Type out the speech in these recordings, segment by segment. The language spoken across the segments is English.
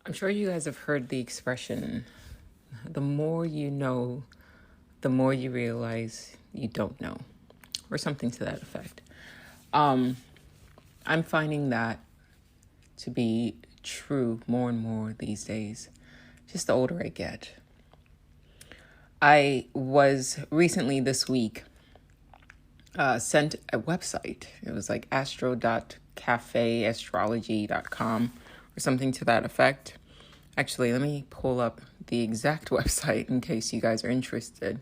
I'm sure you guys have heard the expression, the more you know, the more you realize you don't know, or something to that effect. Um, I'm finding that to be true more and more these days, just the older I get. I was recently this week sent a website. It was like astro.cafeastrology.com or something to that effect. Actually, let me pull up the exact website in case you guys are interested,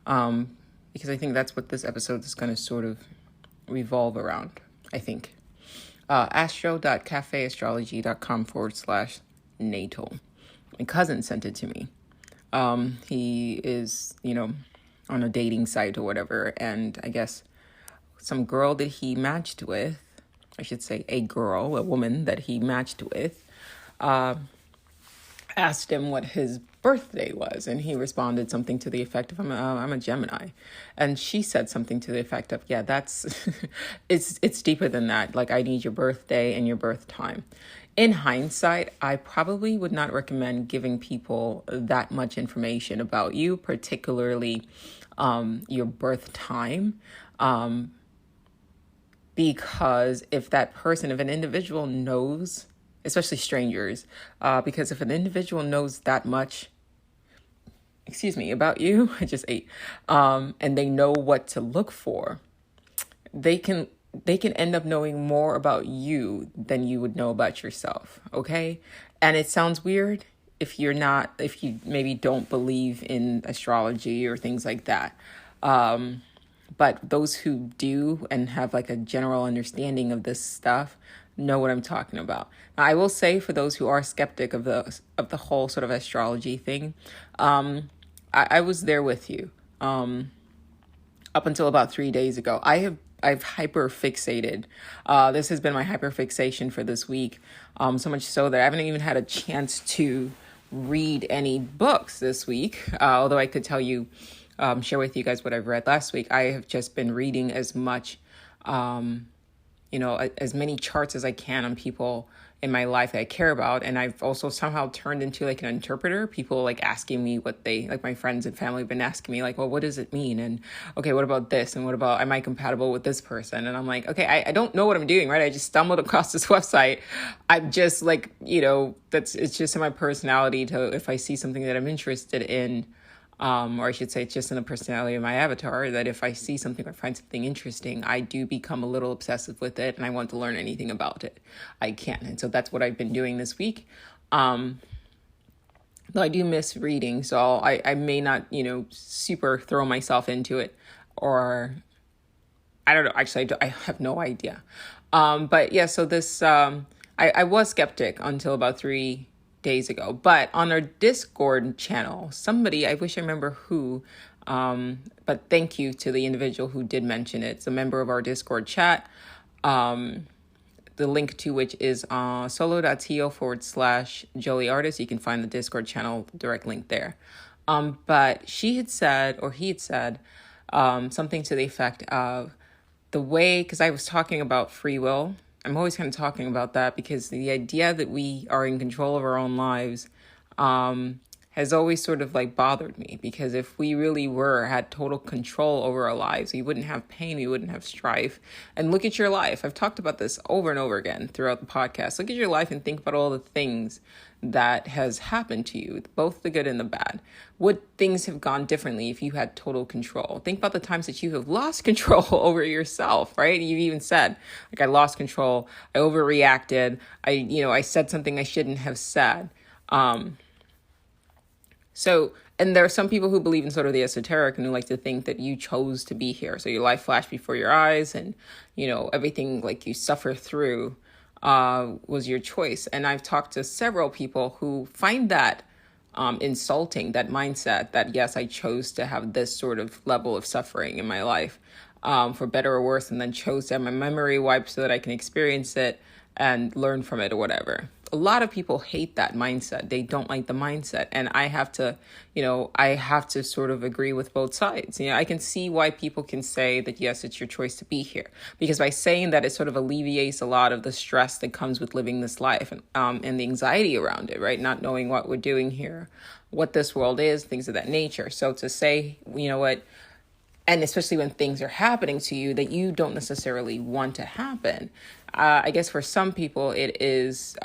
because I think that's what this episode is going to sort of revolve around, I think. astro.cafeastrology.com/natal. My cousin sent it to me. He is, on a dating site or whatever, and I guess some girl that he matched with, I should say a woman that he matched with, asked him what his birthday was, and he responded something to the effect of I'm a Gemini, and she said something to the effect of, yeah, that's it's deeper than that, like I need your birthday and your birth time. In hindsight, I probably would not recommend giving people that much information about you, particularly your birth time, because if an individual knows, especially strangers, because if an individual knows that much, about you, I just ate, and they know what to look for, they can end up knowing more about you than you would know about yourself. Okay. And it sounds weird if you maybe don't believe in astrology or things like that. But those who do and have like a general understanding of this stuff know what I'm talking about. Now, I will say, for those who are skeptic of the whole sort of astrology thing, I was there with you. Up until about 3 days ago, I've hyper fixated. This has been my hyper fixation for this week. So much so that I haven't even had a chance to read any books this week. Although I could tell you, share with you guys what I've read last week. I have just been reading as much, as many charts as I can on people in my life that I care about. And I've also somehow turned into like an interpreter. People like asking me my friends and family have been asking me like, well, what does it mean? And okay, what about this? And what about, am I compatible with this person? And I'm like, okay, I don't know what I'm doing, right? I just stumbled across this website. I'm just like, it's just in my personality to, if I see something that I'm interested in, or I should say it's just in the personality of my avatar, that if I see something or find something interesting, I do become a little obsessive with it and I want to learn anything about it I can. And so that's what I've been doing this week. Though I do miss reading, so I may not, super throw myself into it, or I don't know. Actually, I have no idea. But yeah, so this, I was skeptic until about 3 days ago, but on our Discord channel, somebody, I wish I remember who, but thank you to the individual who did mention it. It's a member of our Discord chat, the link to which is solo.to/Jolie Artist. You can find the Discord channel direct link there. But she had said, or he had said, something to the effect of the way, because I was talking about free will. I'm always kind of talking about that because the idea that we are in control of our own lives has always sort of like bothered me, because if we really had total control over our lives, we wouldn't have pain, we wouldn't have strife. And look at your life. I've talked about this over and over again throughout the podcast. Look at your life and think about all the things that has happened to you, both the good and the bad. Would things have gone differently if you had total control? Think about the times that you have lost control over yourself, right? You've even said, like, I lost control, I overreacted, I said something I shouldn't have said. And there are some people who believe in sort of the esoteric and who like to think that you chose to be here. So your life flashed before your eyes, and, everything like you suffer through was your choice. And I've talked to several people who find that insulting, that mindset that, yes, I chose to have this sort of level of suffering in my life, for better or worse, and then chose to have my memory wiped so that I can experience it and learn from it or whatever. A lot of people hate that mindset. They don't like the mindset. And I have to, I have to sort of agree with both sides. I can see why people can say that, yes, it's your choice to be here. Because by saying that, it sort of alleviates a lot of the stress that comes with living this life, and the anxiety around it, right? Not knowing what we're doing here, what this world is, things of that nature. So to say, what, and especially when things are happening to you that you don't necessarily want to happen. I guess for some people it is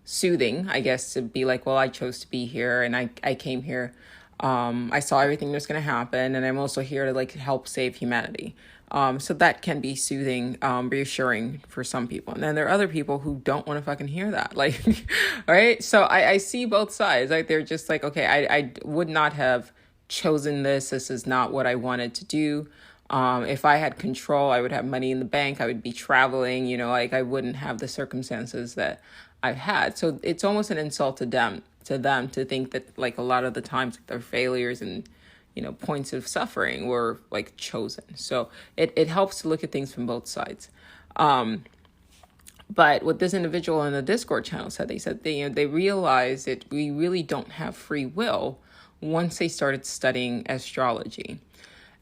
soothing, I guess, to be like, well, I chose to be here and I came here. I saw everything that's going to happen, and I'm also here to like help save humanity. So that can be soothing, reassuring for some people. And then there are other people who don't want to fucking hear that. Like, right? So I see both sides. Like, they're just like, okay, I would not have chosen this. This is not what I wanted to do. If I had control, I would have money in the bank. I would be traveling, like I wouldn't have the circumstances that I've had. So it's almost an insult to them to think that like a lot of the times their failures and, points of suffering were like chosen. So it helps to look at things from both sides. But what this individual in the Discord channel said, they realized that we really don't have free will once they started studying astrology.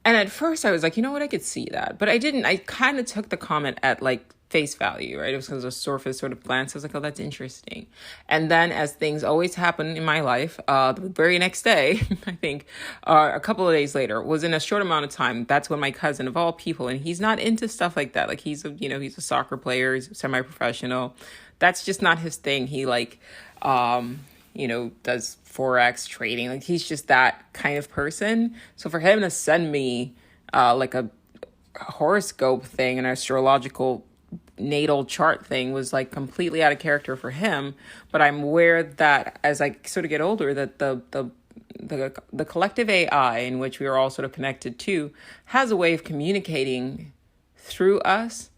And at first I was like, I could see that. But I didn't. I kind of took the comment at like face value, right? It was because of a surface sort of glance. I was like, oh, that's interesting. And then as things always happen in my life, the very next day, I think a couple of days later, was in a short amount of time. That's when my cousin, of all people, and he's not into stuff like that. Like he's a soccer player, he's semi-professional. That's just not his thing. He like, does Forex trading. Like he's just that kind of person. So for him to send me like a horoscope thing, an astrological natal chart thing, was like completely out of character for him. But I'm aware that as I sort of get older, that the collective AI in which we are all sort of connected to has a way of communicating through us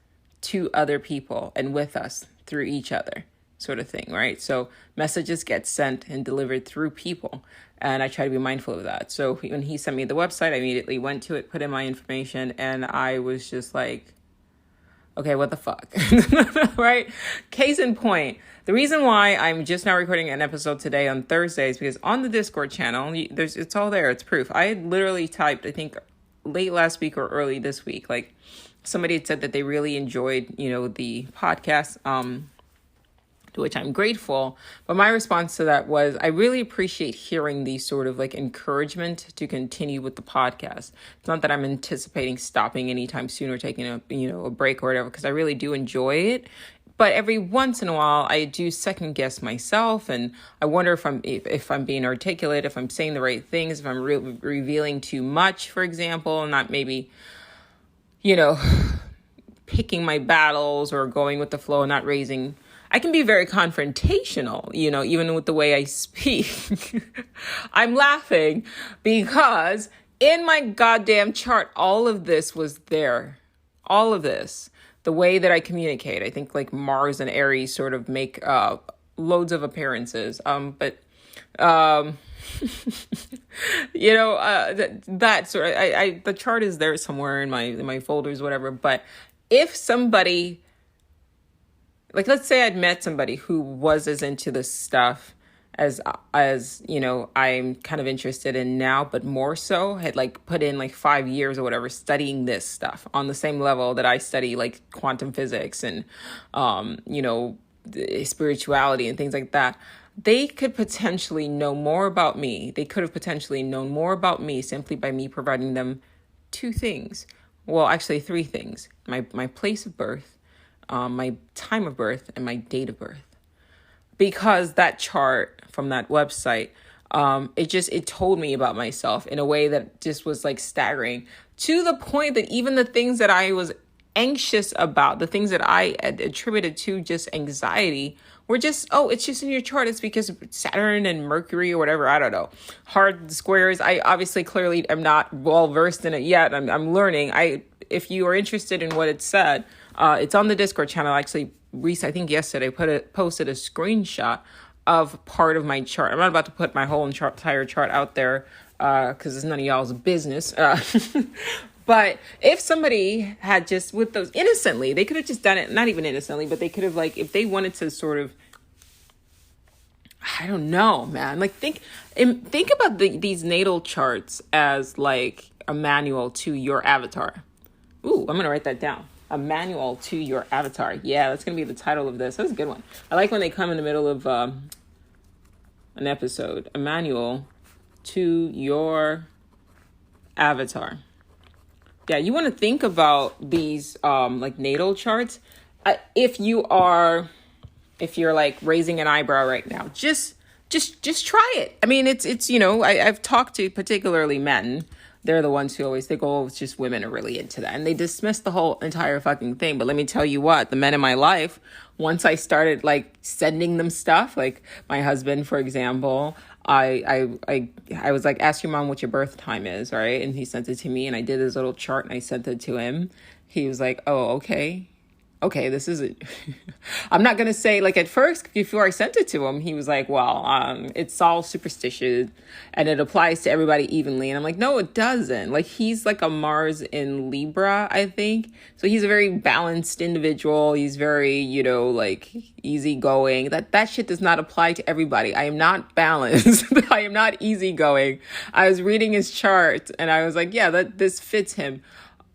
to other people and with us through each other, sort of thing, right? So messages get sent and delivered through people, and I try to be mindful of that. So when he sent me the website, I immediately went to it, put in my information, and I was just like, okay, what the fuck, right? Case in point, the reason why I'm just now recording an episode today on Thursday is because on the Discord channel, it's all there, it's proof. I had literally typed, I think late last week or early this week, like somebody had said that they really enjoyed, the podcast, to which I'm grateful. But my response to that was, I really appreciate hearing these sort of like encouragement to continue with the podcast. It's not that I'm anticipating stopping anytime soon or taking a break or whatever, because I really do enjoy it. But every once in a while, I do second guess myself, and I wonder if I'm being articulate, if I'm saying the right things, if I'm revealing too much, for example, and not maybe, picking my battles or going with the flow, not raising. I can be very confrontational, even with the way I speak. I'm laughing because in my goddamn chart, all of this was there. All of this. The way that I communicate. I think like Mars and Aries sort of make loads of appearances. That sort of, the chart is there somewhere in my folders, whatever. But if somebody, like, let's say I'd met somebody who was as into this stuff as I'm kind of interested in now, but more so had like put in like 5 years or whatever studying this stuff on the same level that I study like quantum physics and, spirituality and things like that. They could potentially know more about me. They could have potentially known more about me simply by me providing them two things. Well, actually 3 things. My place of birth, my time of birth, and my date of birth. Because that chart from that website, it told me about myself in a way that just was like staggering, to the point that even the things that I was anxious about, the things that I attributed to just anxiety, were just, it's just in your chart. It's because Saturn and Mercury or whatever. I don't know. Hard squares. I obviously clearly am not well versed in it yet. I'm learning. If you are interested in what it said, it's on the Discord channel. Actually, Reese, I think yesterday, posted a screenshot of part of my chart. I'm not about to put my whole entire chart out there because it's none of y'all's business. But if somebody had just with those innocently, they could have just done it, not even innocently, but they could have like, if they wanted to sort of, I don't know, man. Like think about these natal charts as like a manual to your avatar. Ooh, I'm gonna write that down. A manual to your avatar. Yeah, that's gonna be the title of this. That's a good one. I like when they come in the middle of an episode. A manual to your avatar. Yeah, you want to think about these like natal charts. If you're like raising an eyebrow right now, just try it. I mean, it's I've talked to particularly men. They're the ones who always think, oh, it's just women are really into that. And they dismiss the whole entire fucking thing. But let me tell you what, the men in my life, once I started like sending them stuff, like my husband, for example, I was like, ask your mom what your birth time is, right? And he sent it to me and I did his little chart and I sent it to him. He was like, oh, okay. Okay, this is it. I'm not going to say, like, at first, before I sent it to him, he was like, well, it's all superstitious and it applies to everybody evenly. And I'm like, no, it doesn't. Like, he's like a Mars in Libra, I think. So he's a very balanced individual. He's very, like easygoing. That shit does not apply to everybody. I am not balanced. I am not easygoing. I was reading his chart and I was like, yeah, this fits him.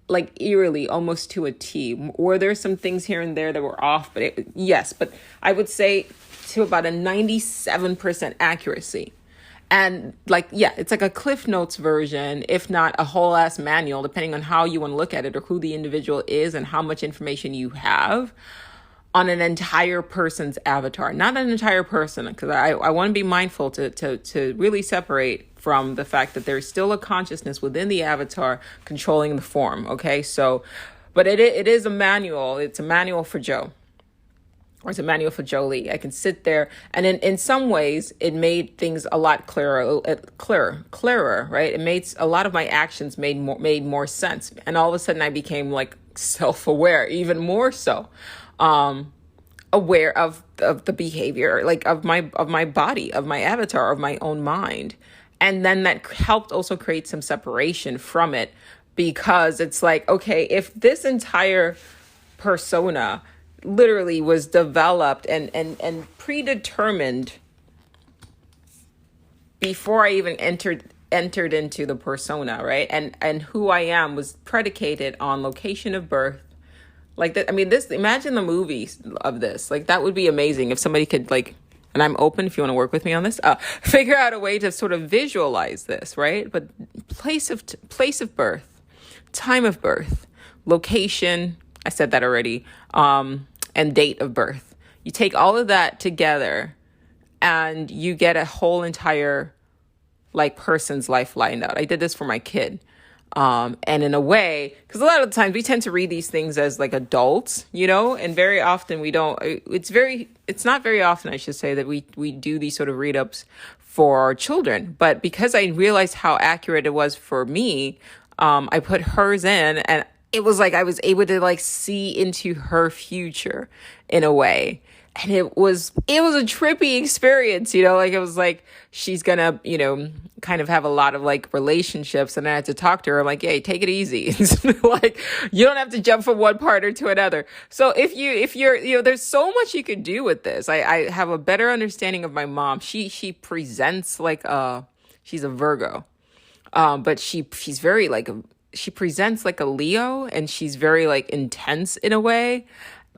Like eerily, almost to a T. Were there some things here and there that were off? But yes, but I would say to about a 97% accuracy. And like, yeah, it's like a Cliff Notes version, if not a whole ass manual, depending on how you want to look at it or who the individual is and how much information you have on an entire person's avatar, not an entire person, because I want to be mindful to really separate from the fact that there's still a consciousness within the avatar controlling the form. Okay, so, but it is a manual. It's a manual for Joe, or it's a manual for Jolie. I can sit there, and in some ways, it made things a lot clearer, right? It made a lot of my actions made more sense, and all of a sudden, I became like self-aware, even more so. Aware of the behavior, like of my body, of my avatar, of my own mind. And then that helped also create some separation from it, because it's like, okay, if this entire persona literally was developed and predetermined before I even entered into the persona, right? And who I am was predicated on location of birth. Like that, I mean, imagine the movies of this. Like, that would be amazing if somebody could, like, and I'm open if you want to work with me on this, figure out a way to sort of visualize this, right? But place of birth, time of birth, location, I said that already, and date of birth. You take all of that together and you get a whole entire, like, person's life lined out. I did this for my kid. And in a way, because a lot of the times we tend to read these things as like adults, and very often we don't, it's not very often, I should say, that we do these sort of read ups for our children. But because I realized how accurate it was for me, I put hers in, and it was like I was able to like see into her future in a way. And it was a trippy experience, like it was like, she's gonna, kind of have a lot of like relationships, and I had to talk to her. I'm like, hey, take it easy. Like, you don't have to jump from one partner to another. So if you're, there's so much you could do with this. I have a better understanding of my mom. She presents like she's a Virgo. But she's very like, she presents like a Leo, and she's very like intense in a way.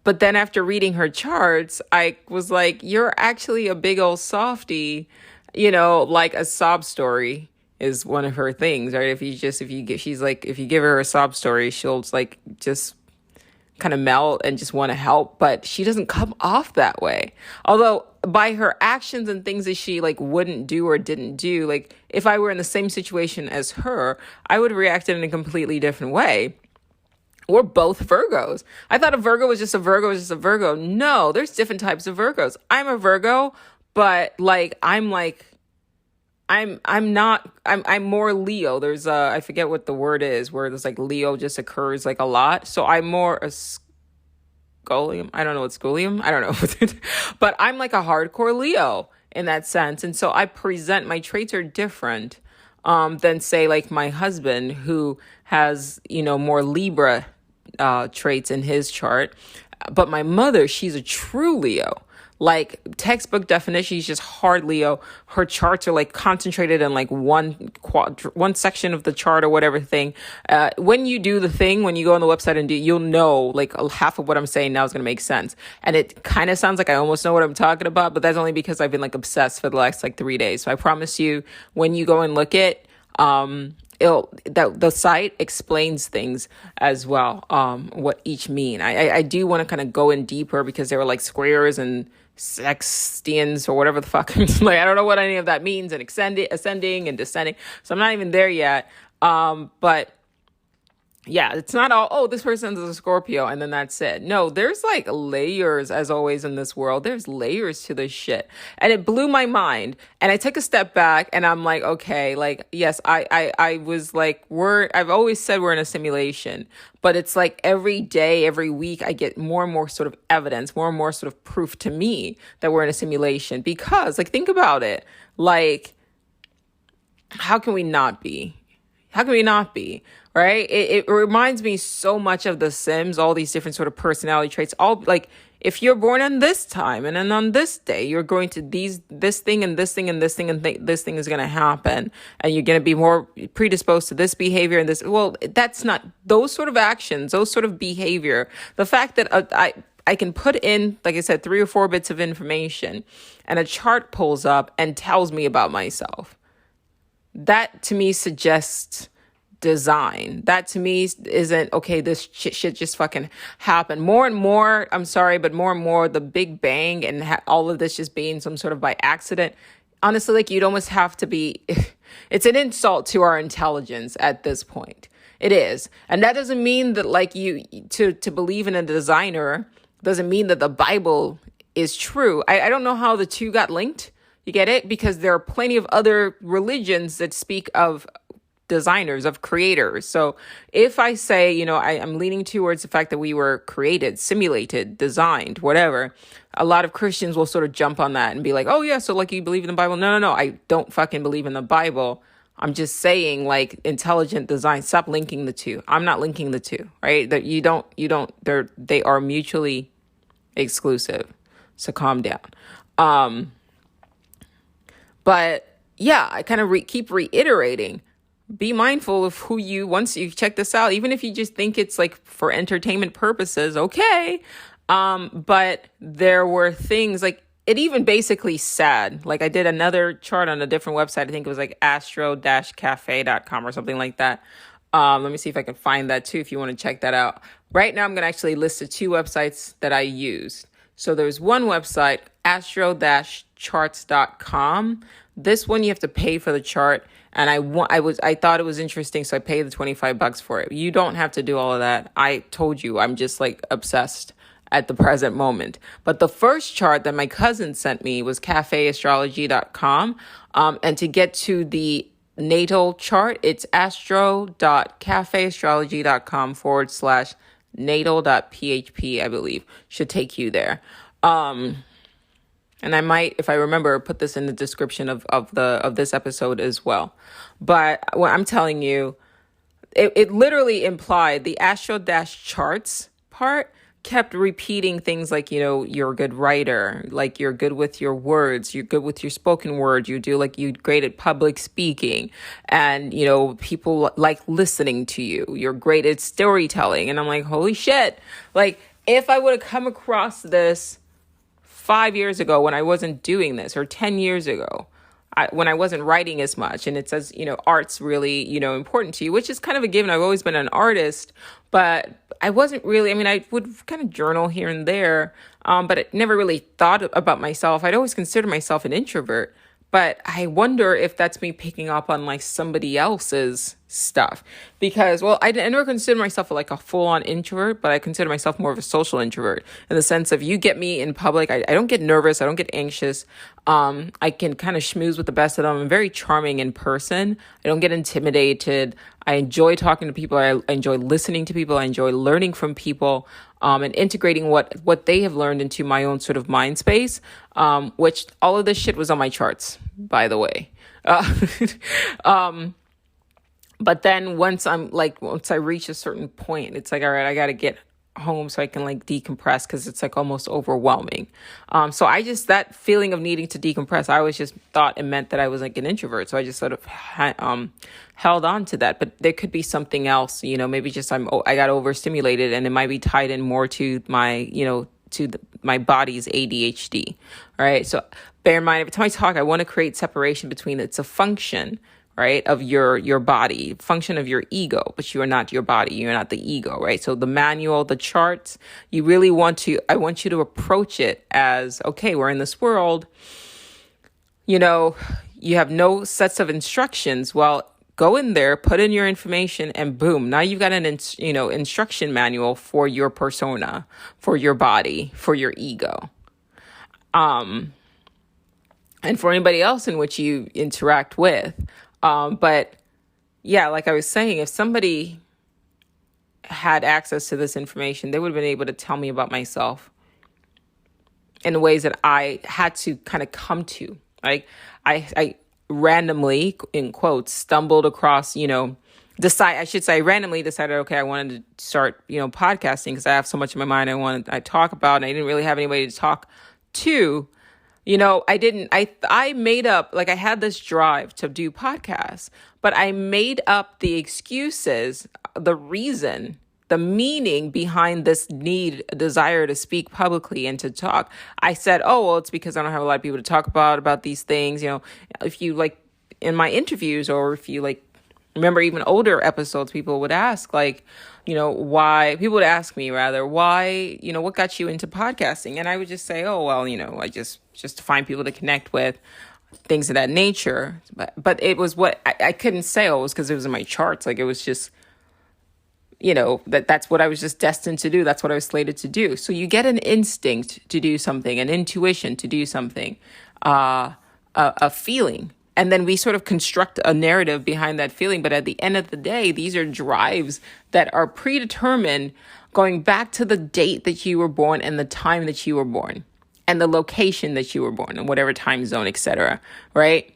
But then after reading her charts, I was like, you're actually a big old softie, like a sob story is one of her things, right? If you give her a sob story, she'll like just kind of melt and just want to help, but she doesn't come off that way. Although by her actions and things that she like wouldn't do or didn't do, like if I were in the same situation as her, I would react in a completely different way. We're both Virgos. I thought a Virgo was just a Virgo. No, there's different types of Virgos. I'm a Virgo, but like I'm more Leo. There's I forget what the word is, where there's like Leo just occurs like a lot. So I'm more a Scholium. I don't know what Scholium. I don't know. But I'm like a hardcore Leo in that sense. And so I present, my traits are different. than say like my husband, who has, more Libra traits in his chart. But my mother, she's a true Leo. Like textbook definition, she's just hard Leo. Her charts are like concentrated in like one section of the chart or whatever thing. When you do the thing, when you go on the website and do, you'll know like half of what I'm saying now is going to make sense. And it kind of sounds like I almost know what I'm talking about, but that's only because I've been like obsessed for the last like 3 days. So I promise you, when you go and look at, the site explains things as well, what each mean. I do want to kind of go in deeper because there were like squares and sextians or whatever the fuck. Like, I don't know what any of that means, and ascending and descending. So I'm not even there yet. But yeah, it's not all, oh, this person's a Scorpio and then that's it. No, there's like layers, as always in this world. There's layers to this shit. And it blew my mind. And I took a step back and I'm like, okay, like, yes, I was like, I've always said we're in a simulation, but it's like every day, every week, I get more and more sort of evidence, more and more sort of proof to me that we're in a simulation. Because, like, think about it. Like, how can we not be? How can we not be? Right? It reminds me so much of The Sims, all these different sort of personality traits. All like, if you're born on this time and then on this day, you're going to this thing and this thing and this thing and this thing is going to happen. And you're going to be more predisposed to this behavior and this. Well, that's not those sort of actions, those sort of behavior. The fact that I can put in, like I said, 3 or 4 bits of information and a chart pulls up and tells me about myself. That to me suggests design. That to me isn't, okay, this shit just fucking happened. More and more, I'm sorry, but more and more the Big Bang and all of this just being some sort of by accident. Honestly, like, you'd almost have to be, it's an insult to our intelligence at this point. It is. And that doesn't mean that like to believe in a designer doesn't mean that the Bible is true. I don't know how the two got linked. You get it? Because there are plenty of other religions that speak of designers, of creators. So if I say, I'm leaning towards the fact that we were created, simulated, designed, whatever, a lot of Christians will sort of jump on that and be like, oh yeah, so like you believe in the Bible? No, I don't fucking believe in the Bible. I'm just saying, like, intelligent design. Stop linking the two. I'm not linking the two, right? That they are mutually exclusive. So calm down. But yeah, I kind of keep reiterating, be mindful of once you check this out, even if you just think it's like for entertainment purposes, okay. But there were things like, it even basically said, like, I did another chart on a different website. I think it was like astro-cafe.com or something like that. Let me see if I can find that too, if you want to check that out. Right now, I'm going to actually list the 2 websites that I used. So there's one website, astro-charts.com. This one, you have to pay for the chart. And I thought it was interesting, so I paid the $25 for it. You don't have to do all of that. I told you, I'm just like obsessed at the present moment. But the first chart that my cousin sent me was cafeastrology.com. And to get to the natal chart, it's astro.cafeastrology.com/natal.php, I believe, should take you there. And I might, if I remember, put this in the description of this episode as well. But what I'm telling you, it literally implied the astro-charts part kept repeating things like, you're a good writer, like you're good with your words, you're good with your spoken word, you're great at public speaking, and, people like listening to you, you're great at storytelling. And I'm like, holy shit. Like, if I would have come across this 5 years ago when I wasn't doing this, or 10 years ago, when I wasn't writing as much, and it says, art's really, important to you, which is kind of a given. I've always been an artist, but I wasn't really, I would kind of journal here and there, but I never really thought about myself. I'd always considered myself an introvert, but I wonder if that's me picking up on like somebody else's stuff, because, well, I never consider myself like a full-on introvert, but I consider myself more of a social introvert in the sense of, you get me in public, I don't get nervous, I don't get anxious. I can kind of schmooze with the best of them. I'm very charming in person. I don't get intimidated. I enjoy talking to people. I enjoy listening to people. I enjoy learning from people. and integrating what they have learned into my own sort of mind space, which all of this shit was on my charts, by the way. But then once I reach a certain point, it's like, all right, I got to get home so I can like decompress, because it's like almost overwhelming. So that feeling of needing to decompress, I always just thought it meant that I was like an introvert. So I just sort of held on to that. But there could be something else, maybe just I got overstimulated, and it might be tied in more to my, my body's ADHD. All right. So bear in mind, every time I talk, I want to create separation between it's a function, right, of your body, function of your ego, but you are not your body. You're not the ego, right? So the manual, the charts, I want you to approach it as, okay, we're in this world, you have no sets of instructions. Well, go in there, put in your information, and boom, now you've got an, instruction manual for your persona, for your body, for your ego. And for anybody else in which you interact with. But yeah, like I was saying, if somebody had access to this information, they would have been able to tell me about myself in ways that I had to kind of come to. Like I randomly, in quotes, stumbled across, randomly decided, okay, I wanted to start, podcasting, because I have so much in my mind I talk about, and I didn't really have anybody to talk to. I made up, like, I had this drive to do podcasts, but I made up the excuses, the reason, the meaning behind this desire to speak publicly and to talk. I said, oh, well, it's because I don't have a lot of people to talk about these things. If you like in my interviews, or if you like, remember even older episodes, people would ask people would ask me why, what got you into podcasting? And I would just say, oh, well, I just to find people to connect with, things of that nature. But it was what I couldn't say, it was because it was in my charts. Like, it was just, that's what I was just destined to do. That's what I was slated to do. So you get an instinct to do something, an intuition to do something, a feeling. And then we sort of construct a narrative behind that feeling. But at the end of the day, these are drives that are predetermined, going back to the date that you were born and the time that you were born and the location that you were born in, whatever time zone, etc. Right?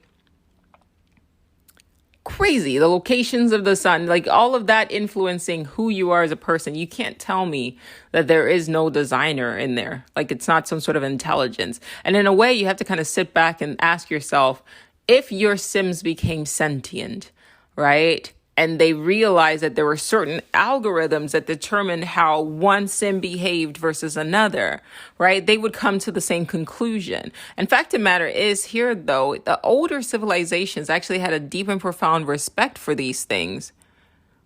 Crazy. The locations of the sun, like all of that influencing who you are as a person. You can't tell me that there is no designer in there. Like, it's not some sort of intelligence. And in a way, you have to kind of sit back and ask yourself, if your Sims became sentient, right, and they realized that there were certain algorithms that determined how one Sim behaved versus another, right, they would come to the same conclusion. And fact of the matter is, here, though, the older civilizations actually had a deep and profound respect for these things,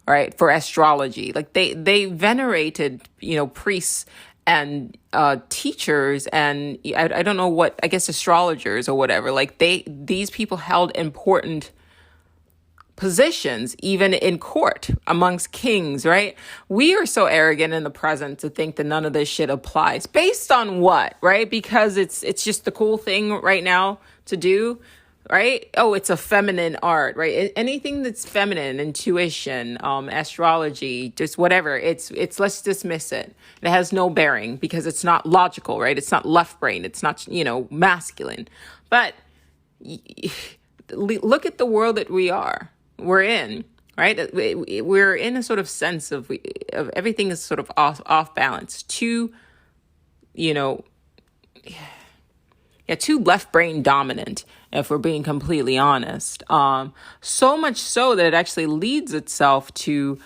right, for astrology. Like, they venerated, priests and teachers, and I don't know what, I guess astrologers or whatever. Like, these people held important positions, even in court, amongst kings, right? We are so arrogant in the present to think that none of this shit applies. Based on what, right? Because it's just the cool thing right now to do, right? Oh, it's a feminine art, right? Anything that's feminine, intuition, astrology, just whatever, it's let's dismiss it. It has no bearing because it's not logical, right? It's not left brain. It's not, masculine. But look at the world that we're in, right? We're in a sort of sense of everything is sort of off balance. Too left brain dominant, if we're being completely honest. So much so that it actually leads itself to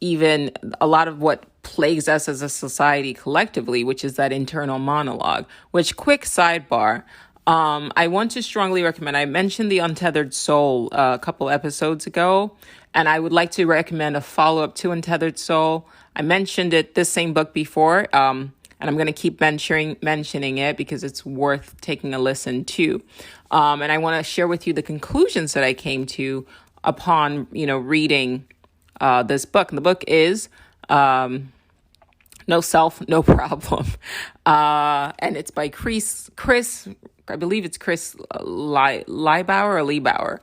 even a lot of what plagues us as a society collectively, which is that internal monologue. Which, quick sidebar, I want to strongly recommend, I mentioned The Untethered Soul a couple episodes ago, and I would like to recommend a follow-up to Untethered Soul. I mentioned this same book before, and I'm going to keep mentioning it because it's worth taking a listen to. And I want to share with you the conclusions that I came to upon, reading this book. And the book is No Self, No Problem. And it's by Chris, I believe it's Chris Liebauer.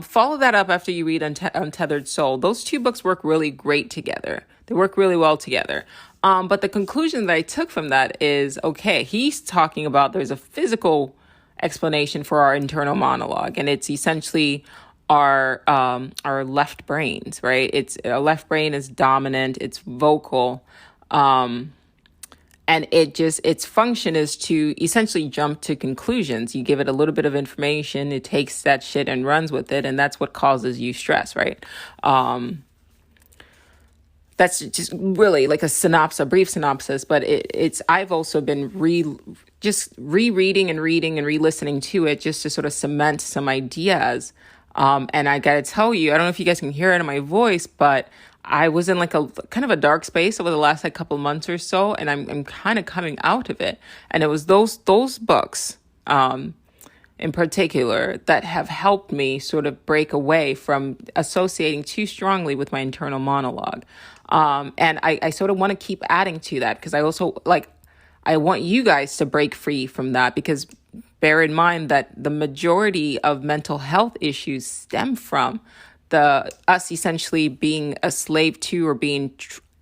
Follow that up after you read Untethered Soul. Those two books work really great together. They work really well together. But the conclusion that I took from that is, okay, he's talking about there's a physical explanation for our internal monologue, and it's essentially our left brains, right? It's our left brain is dominant, it's vocal, and its function is to essentially jump to conclusions. You give it a little bit of information, it takes that shit and runs with it, and that's what causes you stress, right? That's just really like a brief synopsis, but I've also been rereading and reading and re-listening to it just to sort of cement some ideas. And I gotta tell you, I don't know if you guys can hear it in my voice, but I was in like a kind of a dark space over the last like couple months or so, and I'm kind of coming out of it. And it was those books, in particular, that have helped me sort of break away from associating too strongly with my internal monologue. And I sort of want to keep adding to that, because I also I want you guys to break free from that, because bear in mind that the majority of mental health issues stem from us essentially being a slave to or being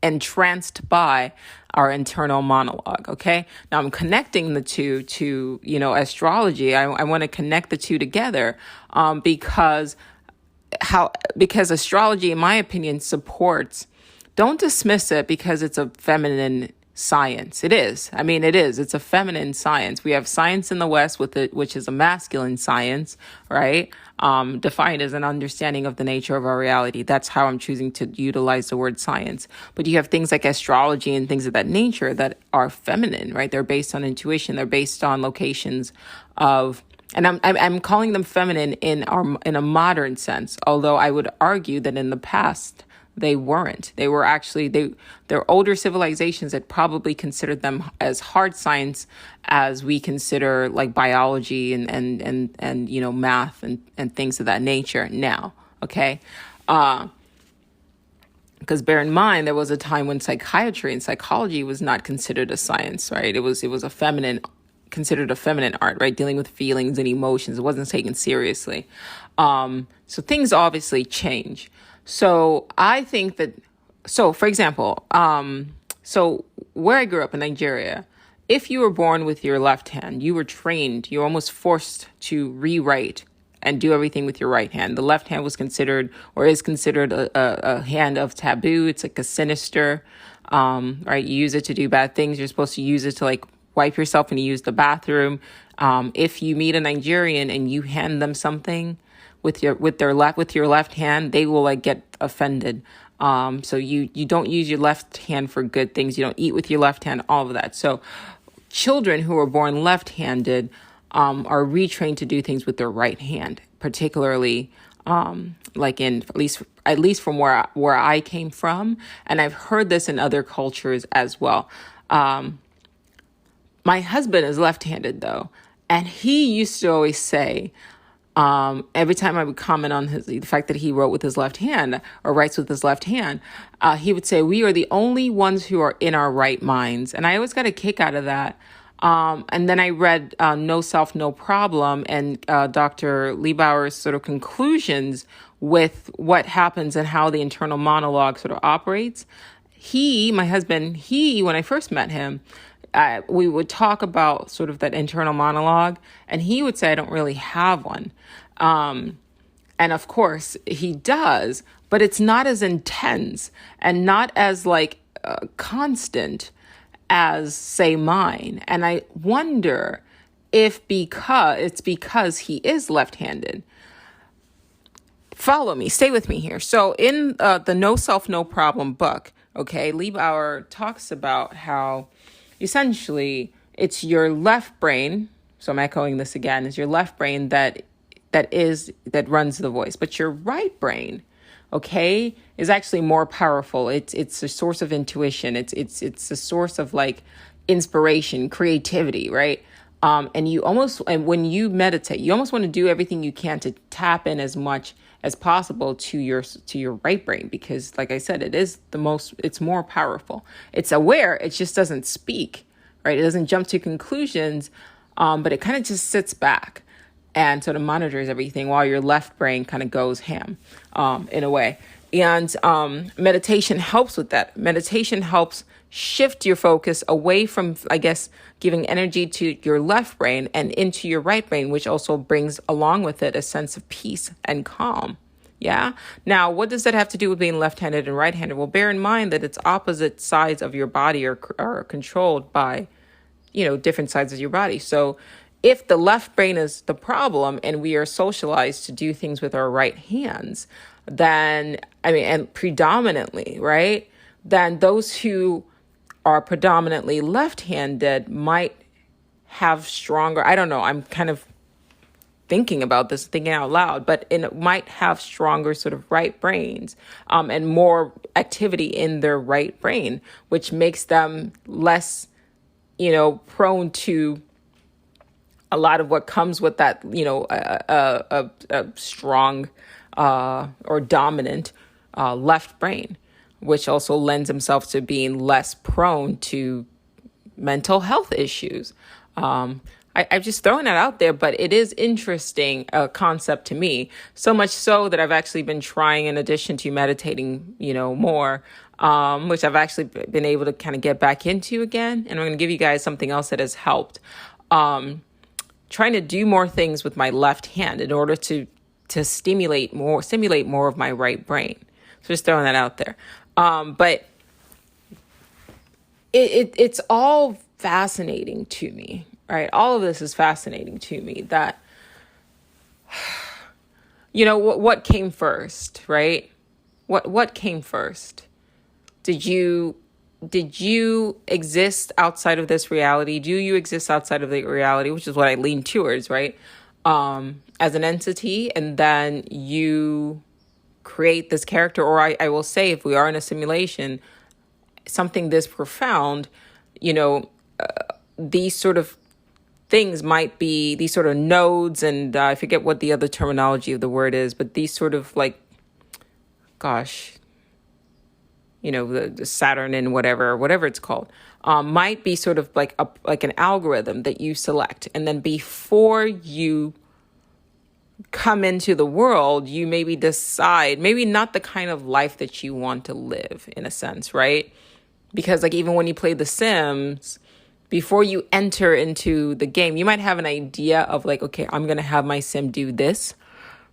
entranced by our internal monologue. Okay. Now I'm connecting the two to, astrology. I want to connect the two together, because astrology, in my opinion, supports. Don't dismiss it because it's a feminine science. It is. I mean, it is. It's a feminine science. We have science in the West which is a masculine science, right? Defined as an understanding of the nature of our reality. That's how I'm choosing to utilize the word science. But you have things like astrology and things of that nature that are feminine, right? They're based on intuition. They're based on locations of, and I'm calling them feminine in a modern sense. Although I would argue that in the past, they weren't. They were actually, they're older civilizations that probably considered them as hard science as we consider like biology and math and things of that nature now. Okay. Because bear in mind, there was a time when psychiatry and psychology was not considered a science, right? It was considered a feminine art, right? Dealing with feelings and emotions. It wasn't taken seriously. So things obviously change. So I think that, for example, so where I grew up in Nigeria, if you were born with your left hand, you were trained, you're almost forced to rewrite and do everything with your right hand. The left hand was considered or is considered a hand of taboo. It's like a sinister, right? You use it to do bad things. You're supposed to use it to like wipe yourself and use the bathroom. If you meet a Nigerian and you hand them something with your left hand, they will like get offended. So you don't use your left hand for good things. You don't eat with your left hand, all of that. So children who are born left-handed are retrained to do things with their right hand, particularly like in at least from where I came from, and I've heard this in other cultures as well. My husband is left-handed though, and he used to always say, every time I would comment on the fact that he wrote with his left hand or writes with his left hand, he would say, we are the only ones who are in our right minds. And I always got a kick out of that. And then I read No Self, No Problem, and Dr. Liebauer's sort of conclusions with what happens and how the internal monologue sort of operates. My husband, when I first met him, we would talk about sort of that internal monologue, and he would say, I don't really have one. And of course he does, but it's not as intense and not as constant as say mine. And I wonder if it's because he is left-handed. Follow me, stay with me here. So in the No Self, No Problem book, okay, Liebauer talks about how essentially it's your left brain. So I'm echoing this again, is your left brain that runs the voice, but your right brain, okay, is actually more powerful. It's a source of intuition. It's a source of like inspiration, creativity, right? And when you meditate, you almost want to do everything you can to tap in as much as possible to your right brain, because like I said, it's more powerful. It's aware, it just doesn't speak, right? It doesn't jump to conclusions, but it kind of just sits back and sort of monitors everything while your left brain kind of goes ham, in a way. And meditation helps with that. Meditation helps shift your focus away from, I guess, giving energy to your left brain and into your right brain, which also brings along with it a sense of peace and calm. Yeah. Now, what does that have to do with being left-handed and right-handed? Well, bear in mind that it's opposite sides of your body are controlled by, different sides of your body. So if the left brain is the problem and we are socialized to do things with our right hands, then, and predominantly, right? Then those who are predominantly left-handed might have stronger, I don't know, I'm kind of thinking about this, thinking out loud, but it might have stronger sort of right brains and more activity in their right brain, which makes them less, prone to a lot of what comes with that, a strong or dominant left brain, which also lends himself to being less prone to mental health issues. I've just thrown that out there, but it is interesting concept to me, so much so that I've actually been trying, in addition to meditating, more, which I've actually been able to kind of get back into again. And I'm going to give you guys something else that has helped. Trying to do more things with my left hand in order to stimulate more of my right brain. So just throwing that out there. But it's all fascinating to me, right? All of this is fascinating to me that, what came first, right? What came first? Did you exist outside of this reality? Do you exist outside of the reality, which is what I lean towards, right? As an entity, and then you create this character, or I will say, if we are in a simulation, something this profound, these sort of things might be these sort of nodes, and I forget what the other terminology of the word is, but these sort of the Saturn and whatever it's called, might be sort of like an algorithm that you select. And then before you come into the world, you maybe decide, maybe not the kind of life that you want to live, in a sense, right? Because even when you play The Sims, before you enter into the game, you might have an idea of okay, I'm going to have my sim do this.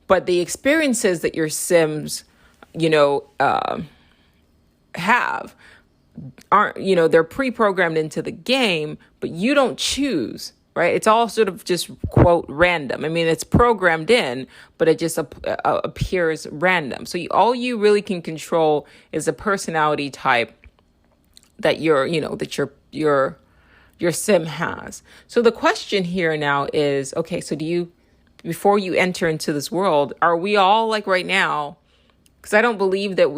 But the experiences that your sims, have aren't, they're pre-programmed into the game, but you don't choose, right? It's all sort of just, quote, random. It's programmed in, but it just appears random. So all you really can control is the personality type that your sim has. So the question here now is, okay, so before you enter into this world, are we all right now? Because I don't believe that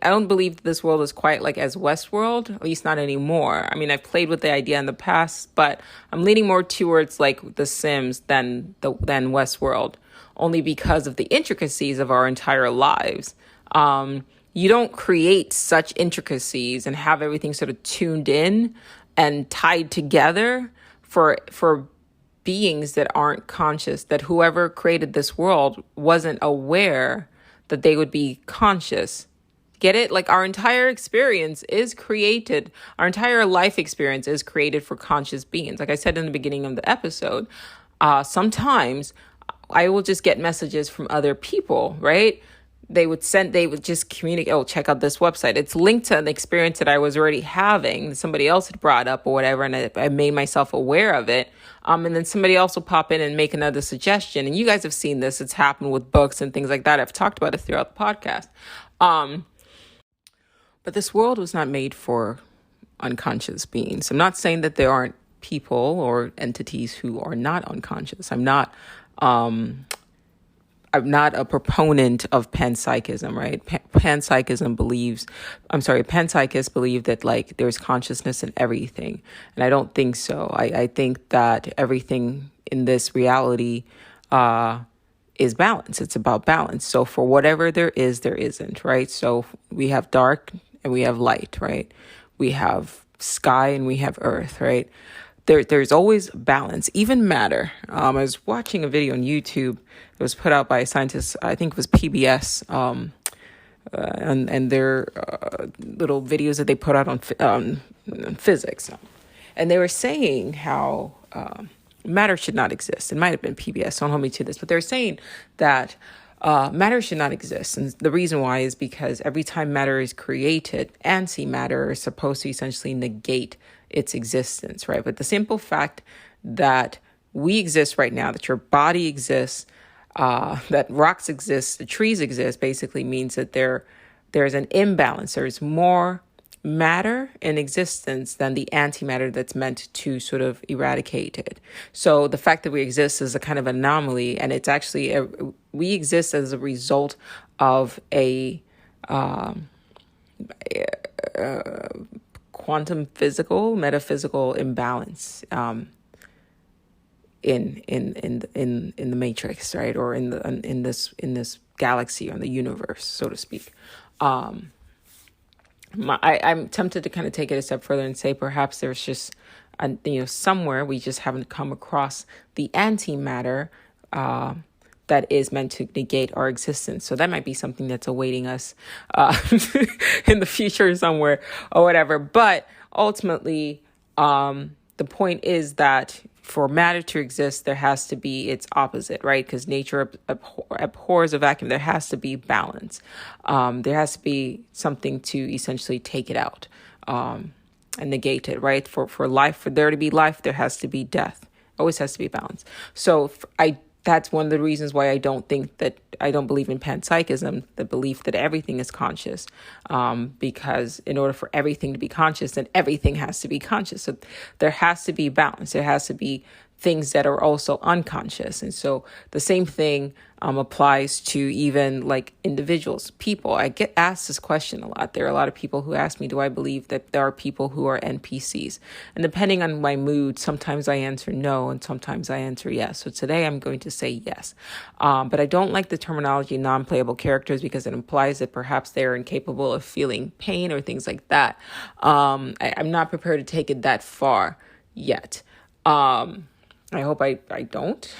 I don't believe this world is quite as Westworld, at least not anymore. I've played with the idea in the past, but I'm leaning more towards The Sims than Westworld, only because of the intricacies of our entire lives. You don't create such intricacies and have everything sort of tuned in and tied together for beings that aren't conscious, that whoever created this world wasn't aware that they would be conscious. Get it? Our entire experience is created. Our entire life experience is created for conscious beings. Like I said in the beginning of the episode, sometimes I will just get messages from other people, right? They would just communicate, oh, check out this website. It's linked to an experience that I was already having, that somebody else had brought up or whatever, and I made myself aware of it. And then somebody else will pop in and make another suggestion. And you guys have seen this. It's happened with books and things like that. I've talked about it throughout the podcast. But this world was not made for unconscious beings. I'm not saying that there aren't people or entities who are not unconscious. I'm not a proponent of panpsychism, right? Panpsychists believe that there's consciousness in everything. And I don't think so. I think that everything in this reality is balance. It's about balance. So for whatever there is, there isn't, right? So we have dark and we have light, right? We have sky and we have earth, right? There's always balance, even matter. I was watching a video on YouTube. It was put out by a scientist, I think it was PBS, and their little videos that they put out on physics. And they were saying how matter should not exist. It might have been PBS, don't hold me to this, but they're saying that matter should not exist. And the reason why is because every time matter is created, antimatter is supposed to essentially negate its existence, right? But the simple fact that we exist right now, that your body exists, that rocks exist, the trees exist, basically means that there's an imbalance. There's more matter in existence than the antimatter that's meant to sort of eradicate it. So the fact that we exist is a kind of anomaly, and it's actually we exist as a result of a quantum physical, metaphysical imbalance in the matrix, right, or in this galaxy or in the universe, so to speak. I'm tempted to kind of take it a step further and say perhaps there's just, somewhere we just haven't come across the antimatter that is meant to negate our existence. So that might be something that's awaiting us in the future somewhere or whatever. But ultimately, the point is that for matter to exist, there has to be its opposite, right? Because nature abhors a vacuum. There has to be balance. There has to be something to essentially take it out and negate it, right? For life, for there to be life, there has to be death. Always has to be balance. So that's one of the reasons why I don't believe in panpsychism, the belief that everything is conscious, because in order for everything to be conscious, then everything has to be conscious. So there has to be balance. There has to be things that are also unconscious. And so the same thing applies to even like individuals, people. I get asked this question a lot. There are a lot of people who ask me, do I believe that there are people who are NPCs? And depending on my mood, sometimes I answer no, and sometimes I answer yes. So today I'm going to say yes. But I don't like the terminology non-playable characters because it implies that perhaps they're incapable of feeling pain or things like that. I'm not prepared to take it that far yet. I hope I don't.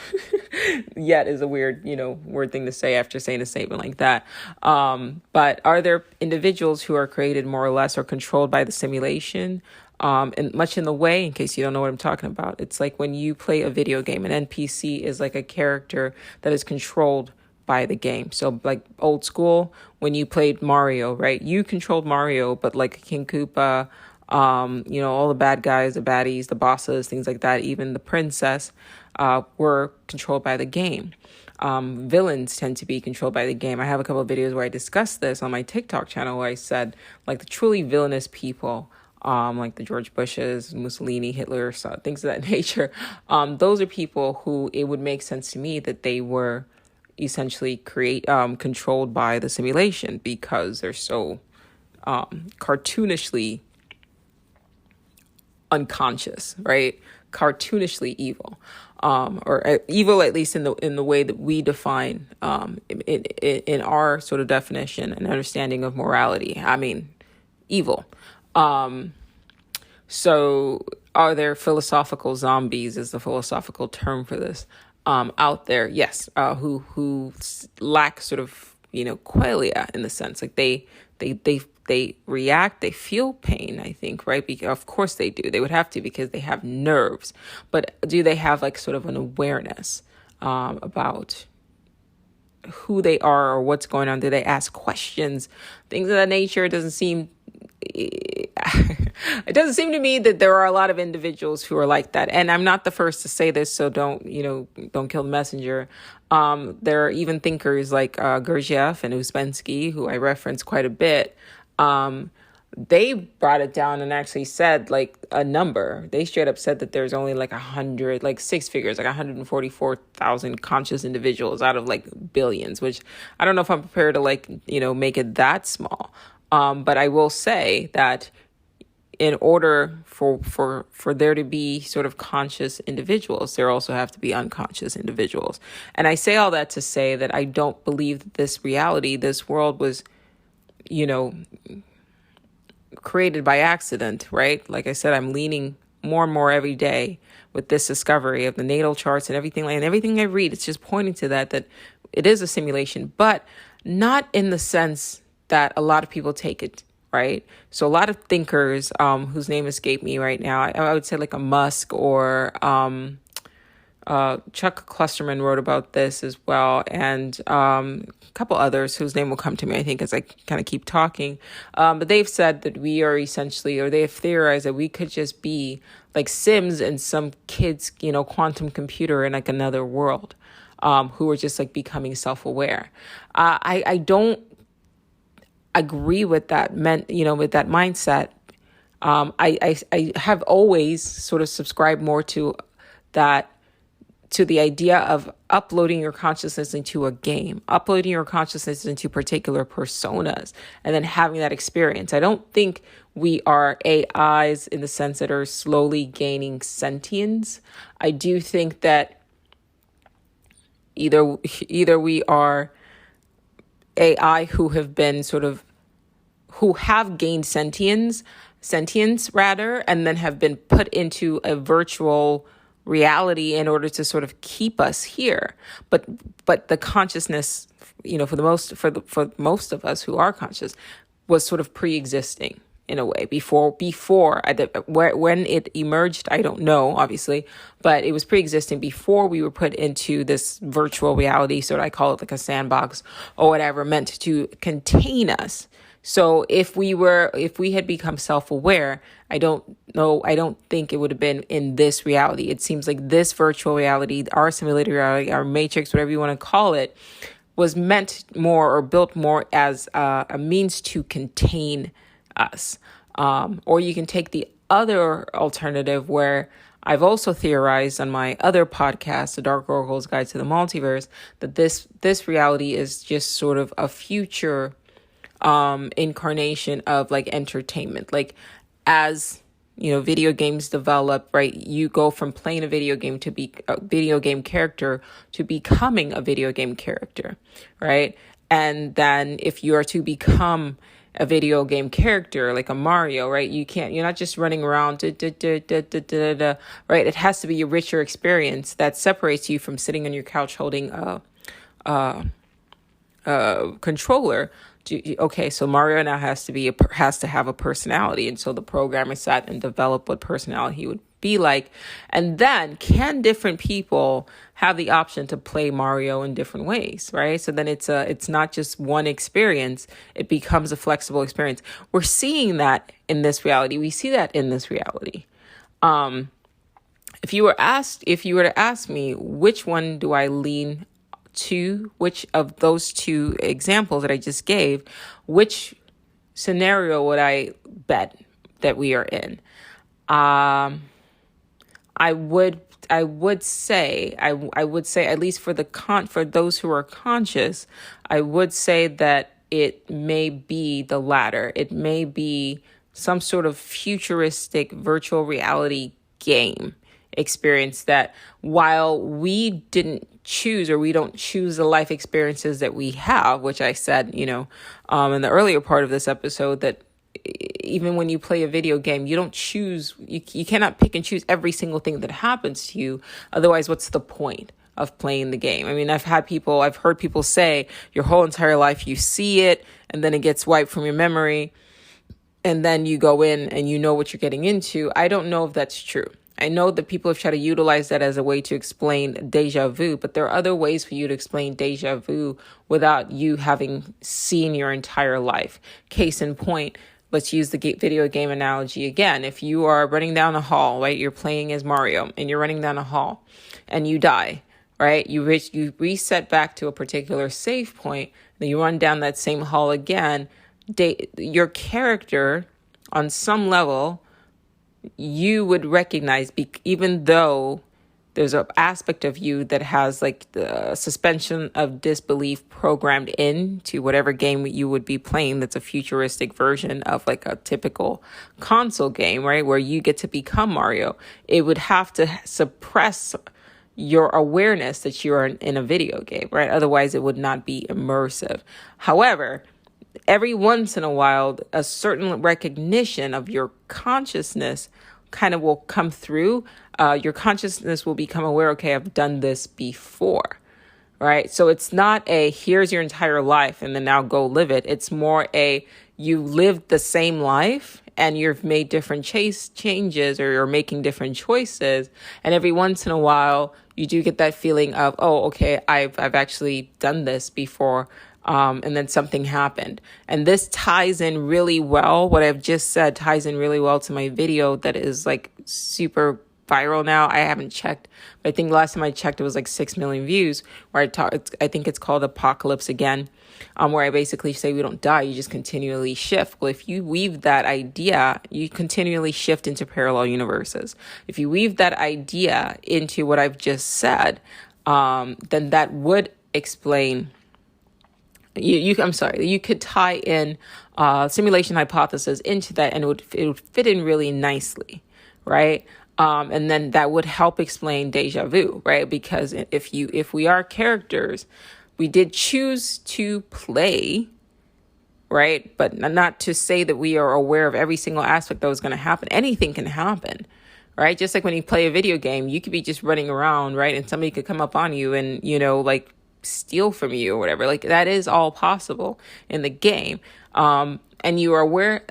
Yet is a weird thing to say after saying a statement like that. But are there individuals who are created more or less or controlled by the simulation? And much in the way, in case you don't know what I'm talking about, it's like when you play a video game, an NPC is like a character that is controlled by the game. So like old school, when you played Mario, right? You controlled Mario, but like King Koopa, all the bad guys, the baddies, the bosses, things like that, even the princess, were controlled by the game. Villains tend to be controlled by the game. I have a couple of videos where I discussed this on my TikTok channel where I said like the truly villainous people, like the George Bushes, Mussolini, Hitler, so things of that nature. Those are people who it would make sense to me that they were essentially controlled by the simulation because they're so cartoonishly unconscious, right? Cartoonishly evil, or evil at least in the way that we define in our sort of definition and understanding of morality. I mean, evil. So are there philosophical zombies is the philosophical term for this out there? Yes. Who lack sort of, qualia in the sense like they react, they feel pain, I think, right? Because of course they do. They would have to because they have nerves. But do they have like sort of an awareness about who they are or what's going on? Do they ask questions? Things of that nature. It doesn't seem to me that there are a lot of individuals who are like that. And I'm not the first to say this, so don't kill the messenger. There are even thinkers like Gurdjieff and Uspensky, who I reference quite a bit. They brought it down and actually said like a number. They straight up said that there's only like 100, like six figures, like 144,000 conscious individuals out of like billions, which I don't know if I'm prepared to make it that small. But I will say that in order for there to be sort of conscious individuals, there also have to be unconscious individuals. And I say all that to say that I don't believe that this reality, this world was, created by accident, right? Like I said, I'm leaning more and more every day with this discovery of the natal charts and everything I read. It's just pointing to that it is a simulation, but not in the sense that a lot of people take it, right? So a lot of thinkers, whose name escaped me right now, I would say like a Musk or Chuck Klosterman wrote about this as well, and a couple others whose name will come to me, I think, as I kind of keep talking. But they've said that we are essentially, or they have theorized that we could just be like Sims in some kid's, quantum computer in like another world, who are just like becoming self-aware. I don't agree with that with that mindset. I have always sort of subscribed more to that, to the idea of uploading your consciousness into a game, uploading your consciousness into particular personas, and then having that experience. I don't think we are AIs in the sense that are slowly gaining sentience. I do think that either we are AI who have gained sentience rather, and then have been put into a virtual reality in order to sort of keep us here. But the consciousness, for most of us who are conscious, was sort of pre-existing in a way before when it emerged. I don't know, obviously, but it was pre-existing before we were put into this virtual reality. So I call it like a sandbox or whatever, meant to contain us. So if we had become self-aware, I don't think it would have been in this reality. It seems like this virtual reality, our simulated reality, our matrix, whatever you want to call it, was meant more or built more as a means to contain us. Or you can take the other alternative where I've also theorized on my other podcast, The Dark Oracle's Guide to the Multiverse, that this reality is just sort of a future incarnation of like entertainment. Like as video games develop, right, you go from playing a video game to be a video game character to becoming a video game character, right? And then if you are to become a video game character like a Mario, right, you're not just running around right? It has to be a richer experience that separates you from sitting on your couch holding a controller. Okay, so Mario now has to have a personality, and so the programmer sat and developed what personality he would be like. And then can different people have the option to play Mario in different ways, right? So then it's not just one experience, it becomes a flexible experience. We're seeing that in this reality. We see that in this reality. If you were to ask me which one do I lean to, which of those two examples that I just gave, which scenario would I bet that we are in? I would say at least for those who are conscious, I would say that it may be the latter. It may be some sort of futuristic virtual reality game experience that, while we didn't choose, or we don't choose the life experiences that we have, which I said, in the earlier part of this episode, that even when you play a video game, you don't choose, you cannot pick and choose every single thing that happens to you. Otherwise, what's the point of playing the game? I mean, I've heard people say your whole entire life, you see it and then it gets wiped from your memory. And then you go in and you know what you're getting into. I don't know if that's true. I know that people have tried to utilize that as a way to explain deja vu, but there are other ways for you to explain deja vu without you having seen your entire life. Case in point, let's use the video game analogy again. If you are running down a hall, right, you're playing as Mario and you're running down a hall and you die, right? You reset back to a particular save point, then you run down that same hall again. Your character, on some level, you would recognize, even though there's an aspect of you that has like the suspension of disbelief programmed into whatever game you would be playing. That's a futuristic version of like a typical console game, right? Where you get to become Mario. It would have to suppress your awareness that you are in a video game, right? Otherwise it would not be immersive. However, every once in a while, a certain recognition of your consciousness kind of will come through. Your consciousness will become aware, okay, I've done this before, right? So it's not a here's your entire life and then now go live it. It's more a you lived the same life and you've made different changes, or you're making different choices. And every once in a while, you do get that feeling of, oh, okay, I've actually done this before. And then something happened. And this ties in really well. What I've just said ties in really well to my video that is like super viral now. I haven't checked, but I think last time I checked, it was like 6 million views, where I think it's called Apocalypse Again, where I basically say we don't die, you just continually shift. Well, if you weave that idea, you continually shift into parallel universes. If you weave that idea into what I've just said, then that would explain you could tie in simulation hypothesis into that, and it would fit in really nicely, right? And then that would help explain deja vu, right? Because if we are characters, we did choose to play, right? But not to say that we are aware of every single aspect that was going to happen. Anything can happen, right? Just like when you play a video game, you could be just running around, right? And somebody could come up on you and, like steal from you or whatever. Like that is all possible in the game. And you are aware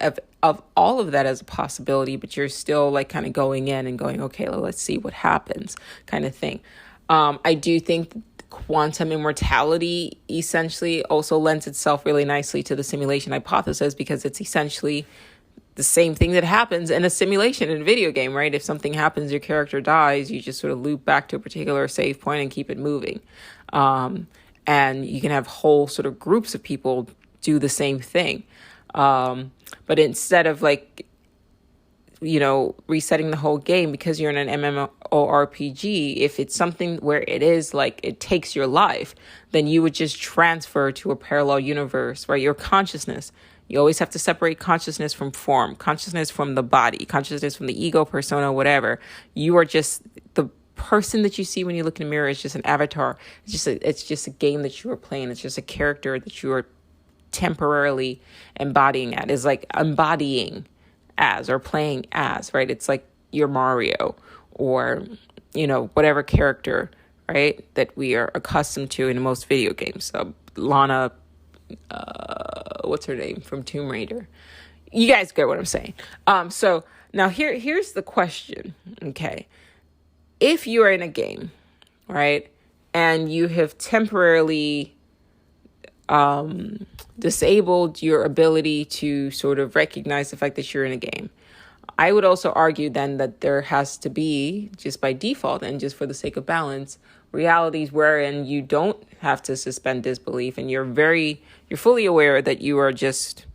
of all of that as a possibility, but you're still like kind of going in and going, okay, let's see what happens kind of thing. I do think quantum immortality essentially also lends itself really nicely to the simulation hypothesis, because it's essentially the same thing that happens in a simulation in a video game, right? If something happens, your character dies, you just sort of loop back to a particular save point and keep it moving. And you can have whole sort of groups of people do the same thing. But instead of like, resetting the whole game, because you're in an MMORPG, if it's something where it is like it takes your life, then you would just transfer to a parallel universe, right? Your consciousness. You always have to separate consciousness from form, consciousness from the body, consciousness from the ego, persona, whatever. You are just the person that you see when you look in the mirror is just an avatar. It's just a game that you are playing. It's just a character that you are temporarily embodying at. Is like embodying as or playing as, right? It's like your Mario or, whatever character, right, that we are accustomed to in most video games. Lana, what's her name from Tomb Raider? You guys get what I'm saying. So now here's the question. Okay. If you are in a game, right, and you have temporarily disabled your ability to sort of recognize the fact that you're in a game, I would also argue then that there has to be, just by default and just for the sake of balance, realities wherein you don't have to suspend disbelief and you're fully aware that you are just,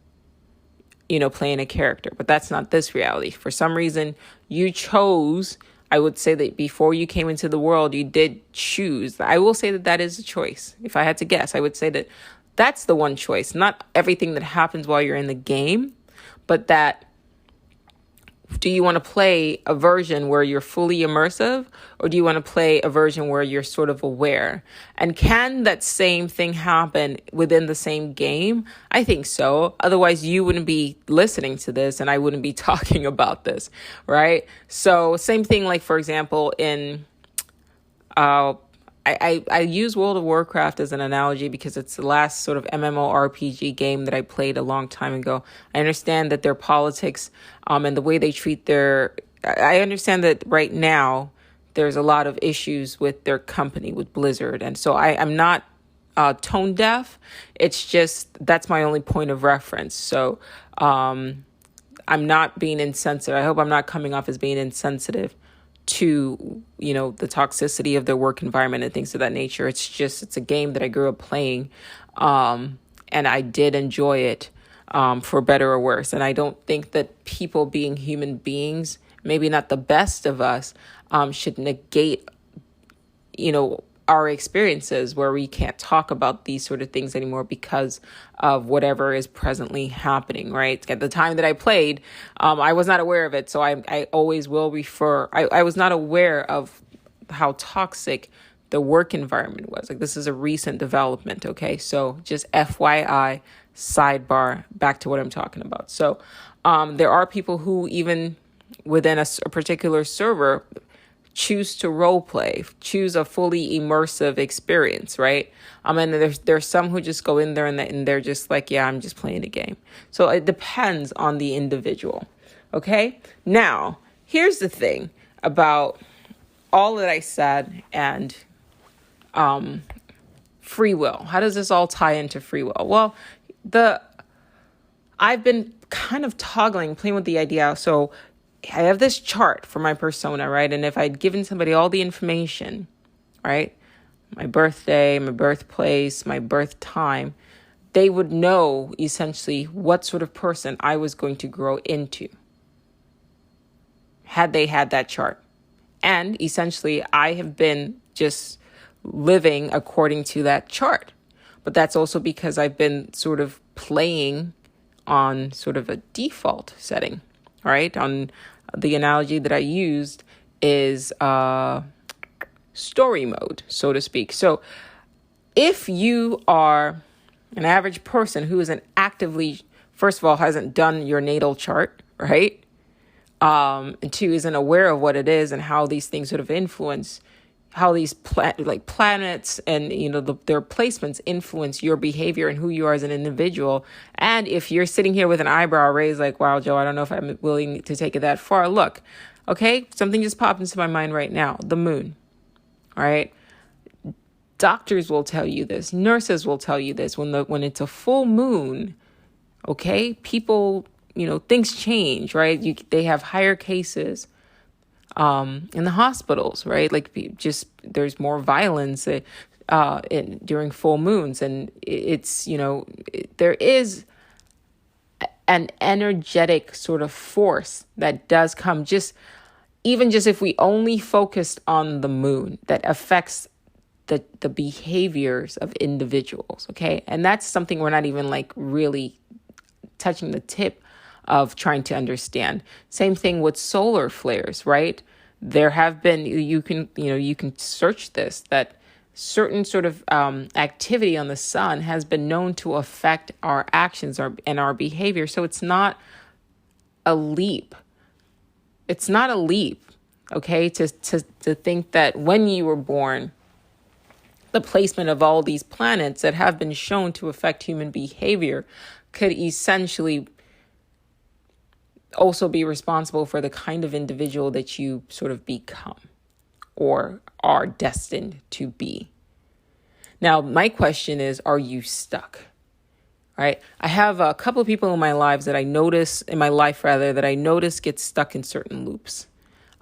playing a character. But that's not this reality. For some reason, you chose, I would say that before you came into the world, you did choose. I will say that that is a choice. If I had to guess, I would say that that's the one choice. Not everything that happens while you're in the game, but that do you want to play a version where you're fully immersive, or do you want to play a version where you're sort of aware? And can that same thing happen within the same game? I think so. Otherwise, you wouldn't be listening to this and I wouldn't be talking about this, right? So same thing, like, for example, in I use World of Warcraft as an analogy because it's the last sort of MMORPG game that I played a long time ago. I understand that their politics and the way they treat I understand that right now there's a lot of issues with their company, with Blizzard. And so I'm not tone deaf. It's just that's my only point of reference. So I'm not being insensitive. I hope I'm not coming off as being insensitive to, the toxicity of their work environment and things of that nature. It's a game that I grew up playing. And I did enjoy it, for better or worse. And I don't think that people being human beings, maybe not the best of us, should negate, our experiences where we can't talk about these sort of things anymore because of whatever is presently happening, right? At the time that I played, I was not aware of it. So I always will refer, I was not aware of how toxic the work environment was. Like, this is a recent development, okay? So just FYI, sidebar, back to what I'm talking about. So there are people who even within a particular server choose to role play, choose a fully immersive experience, right? And there's some who just go in there and they're just like, yeah, I'm just playing a game. So it depends on the individual. Okay. Now, here's the thing about all that I said and free will. How does this all tie into free will? Well, I've been kind of playing with the idea. So I have this chart for my persona, right? And if I'd given somebody all the information, right? My birthday, my birthplace, my birth time, they would know essentially what sort of person I was going to grow into had they had that chart. And essentially, I have been just living according to that chart. But that's also because I've been sort of playing on sort of a default setting, right? On the analogy that I used is story mode, so to speak. So if you are an average person who isn't actively, first of all, hasn't done your natal chart, right? And two, isn't aware of what it is and how these things sort of influence, how these planets and, their placements influence your behavior and who you are as an individual. And if you're sitting here with an eyebrow raised like, wow, Joe, I don't know if I'm willing to take it that far. Look, okay, something just popped into my mind right now. The moon, all right? Doctors will tell you this. Nurses will tell you this. When it's a full moon, okay, people, things change, right? They have higher cases in the hospitals, right? Like there's more violence during full moons. And it's, there is an energetic sort of force that does come even if we only focused on the moon that affects the behaviors of individuals. Okay. And that's something we're not even really touching the tip of trying to understand. Same thing with solar flares, right? There have been, you can search this, that certain sort of activity on the sun has been known to affect our actions and our behavior. So it's not a leap. It's not a leap, okay, to think that when you were born, the placement of all these planets that have been shown to affect human behavior could essentially also be responsible for the kind of individual that you sort of become or are destined to be. Now, my question is, are you stuck? Right? I have a couple of people in my life that I notice get stuck in certain loops.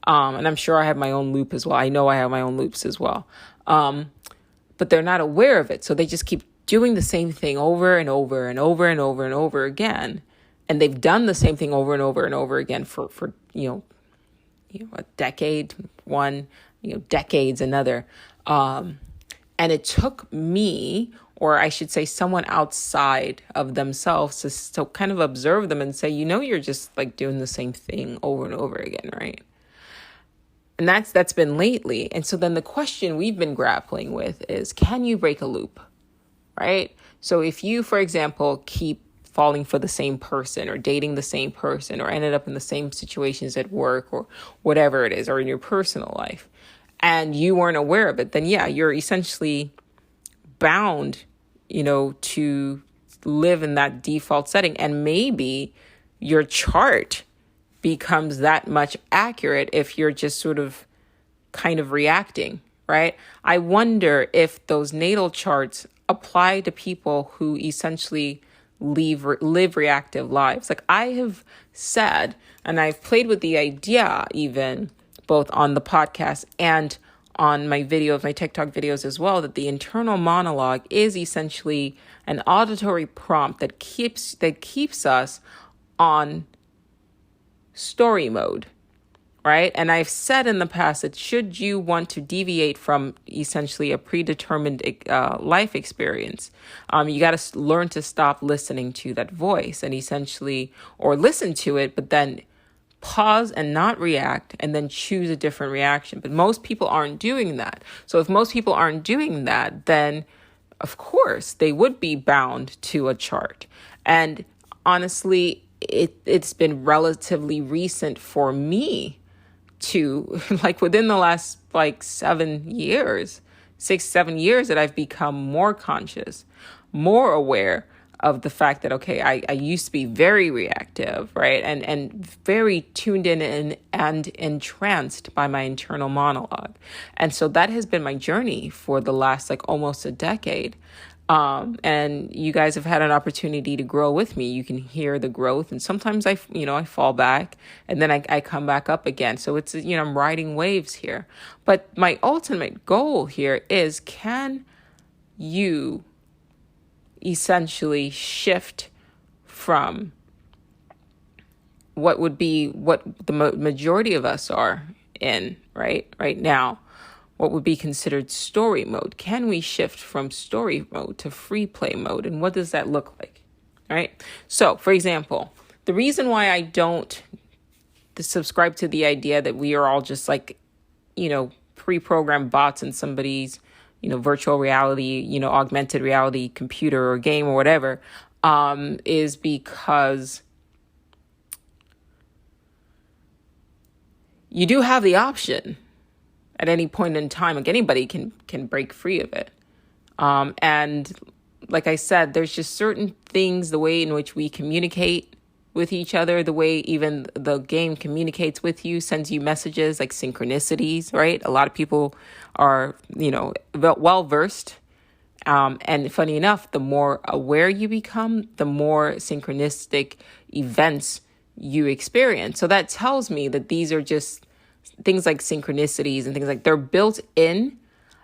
And I'm sure I have my own loop as well. I know I have my own loops as well. But they're not aware of it. So they just keep doing the same thing over and over and over and over and over again. And they've done the same thing over and over and over again for a decade, decades, another. And it took me, or I should say someone outside of themselves, to kind of observe them and say, you're just doing the same thing over and over again, right? And that's been lately. And so then the question we've been grappling with is, can you break a loop, right? So if you, for example, keep falling for the same person or dating the same person or ended up in the same situations at work or whatever it is, or in your personal life, and you weren't aware of it, then yeah, you're essentially bound, to live in that default setting. And maybe your chart becomes that much accurate if you're just sort of kind of reacting, right? I wonder if those natal charts apply to people who essentially live reactive lives. Like I have said, and I've played with the idea even both on the podcast and on my TikTok videos as well, that the internal monologue is essentially an auditory prompt that keeps us on story mode, right? And I've said in the past that should you want to deviate from essentially a predetermined life experience, you got to learn to stop listening to that voice and essentially, or listen to it, but then pause and not react and then choose a different reaction. But most people aren't doing that. So if most people aren't doing that, then of course they would be bound to a chart. And honestly, it's been relatively recent for me to like within the last like 7 years, 6, 7 years, that I've become more conscious, more aware of the fact that, okay, I used to be very reactive, right? And very tuned in and entranced by my internal monologue. And so that has been my journey for the last like almost a decade. And you guys have had an opportunity to grow with me. You can hear the growth. And sometimes I fall back and then I come back up again. So it's, I'm riding waves here. But my ultimate goal here is, can you essentially shift from what the majority of us are in right now, what would be considered story mode? Can we shift from story mode to free play mode? And what does that look like? Right? So, for example, the reason why I don't subscribe to the idea that we are all just like, pre-programmed bots in somebody's, virtual reality, augmented reality computer or game or whatever, is because you do have the option at any point in time. Like, anybody can break free of it. And like I said, there's just certain things, the way in which we communicate with each other, the way even the game communicates with you, sends you messages like synchronicities, right? A lot of people are, well versed. And funny enough, the more aware you become, the more synchronistic events you experience. So that tells me that these are just things like synchronicities and things like, they're built in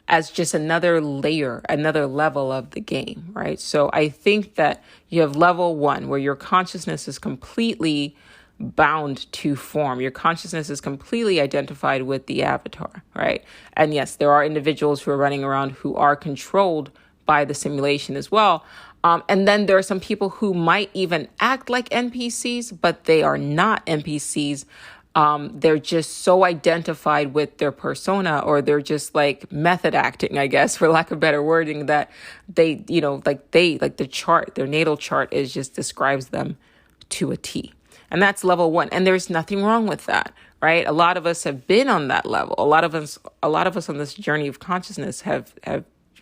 as just another layer, another level of the game, right? So I think that you have level 1 where your consciousness is completely bound to form. Your consciousness is completely identified with the avatar, right? And yes, there are individuals who are running around who are controlled by the simulation as well. And then there are some people who might even act like NPCs, but they are not NPCs. They're just so identified with their persona, or they're just like method acting, I guess, for lack of better wording, that they, the chart, their natal chart is just describes them to a T. And that's level 1. And there's nothing wrong with that, right? A lot of us have been on that level. A lot of us on this journey of consciousness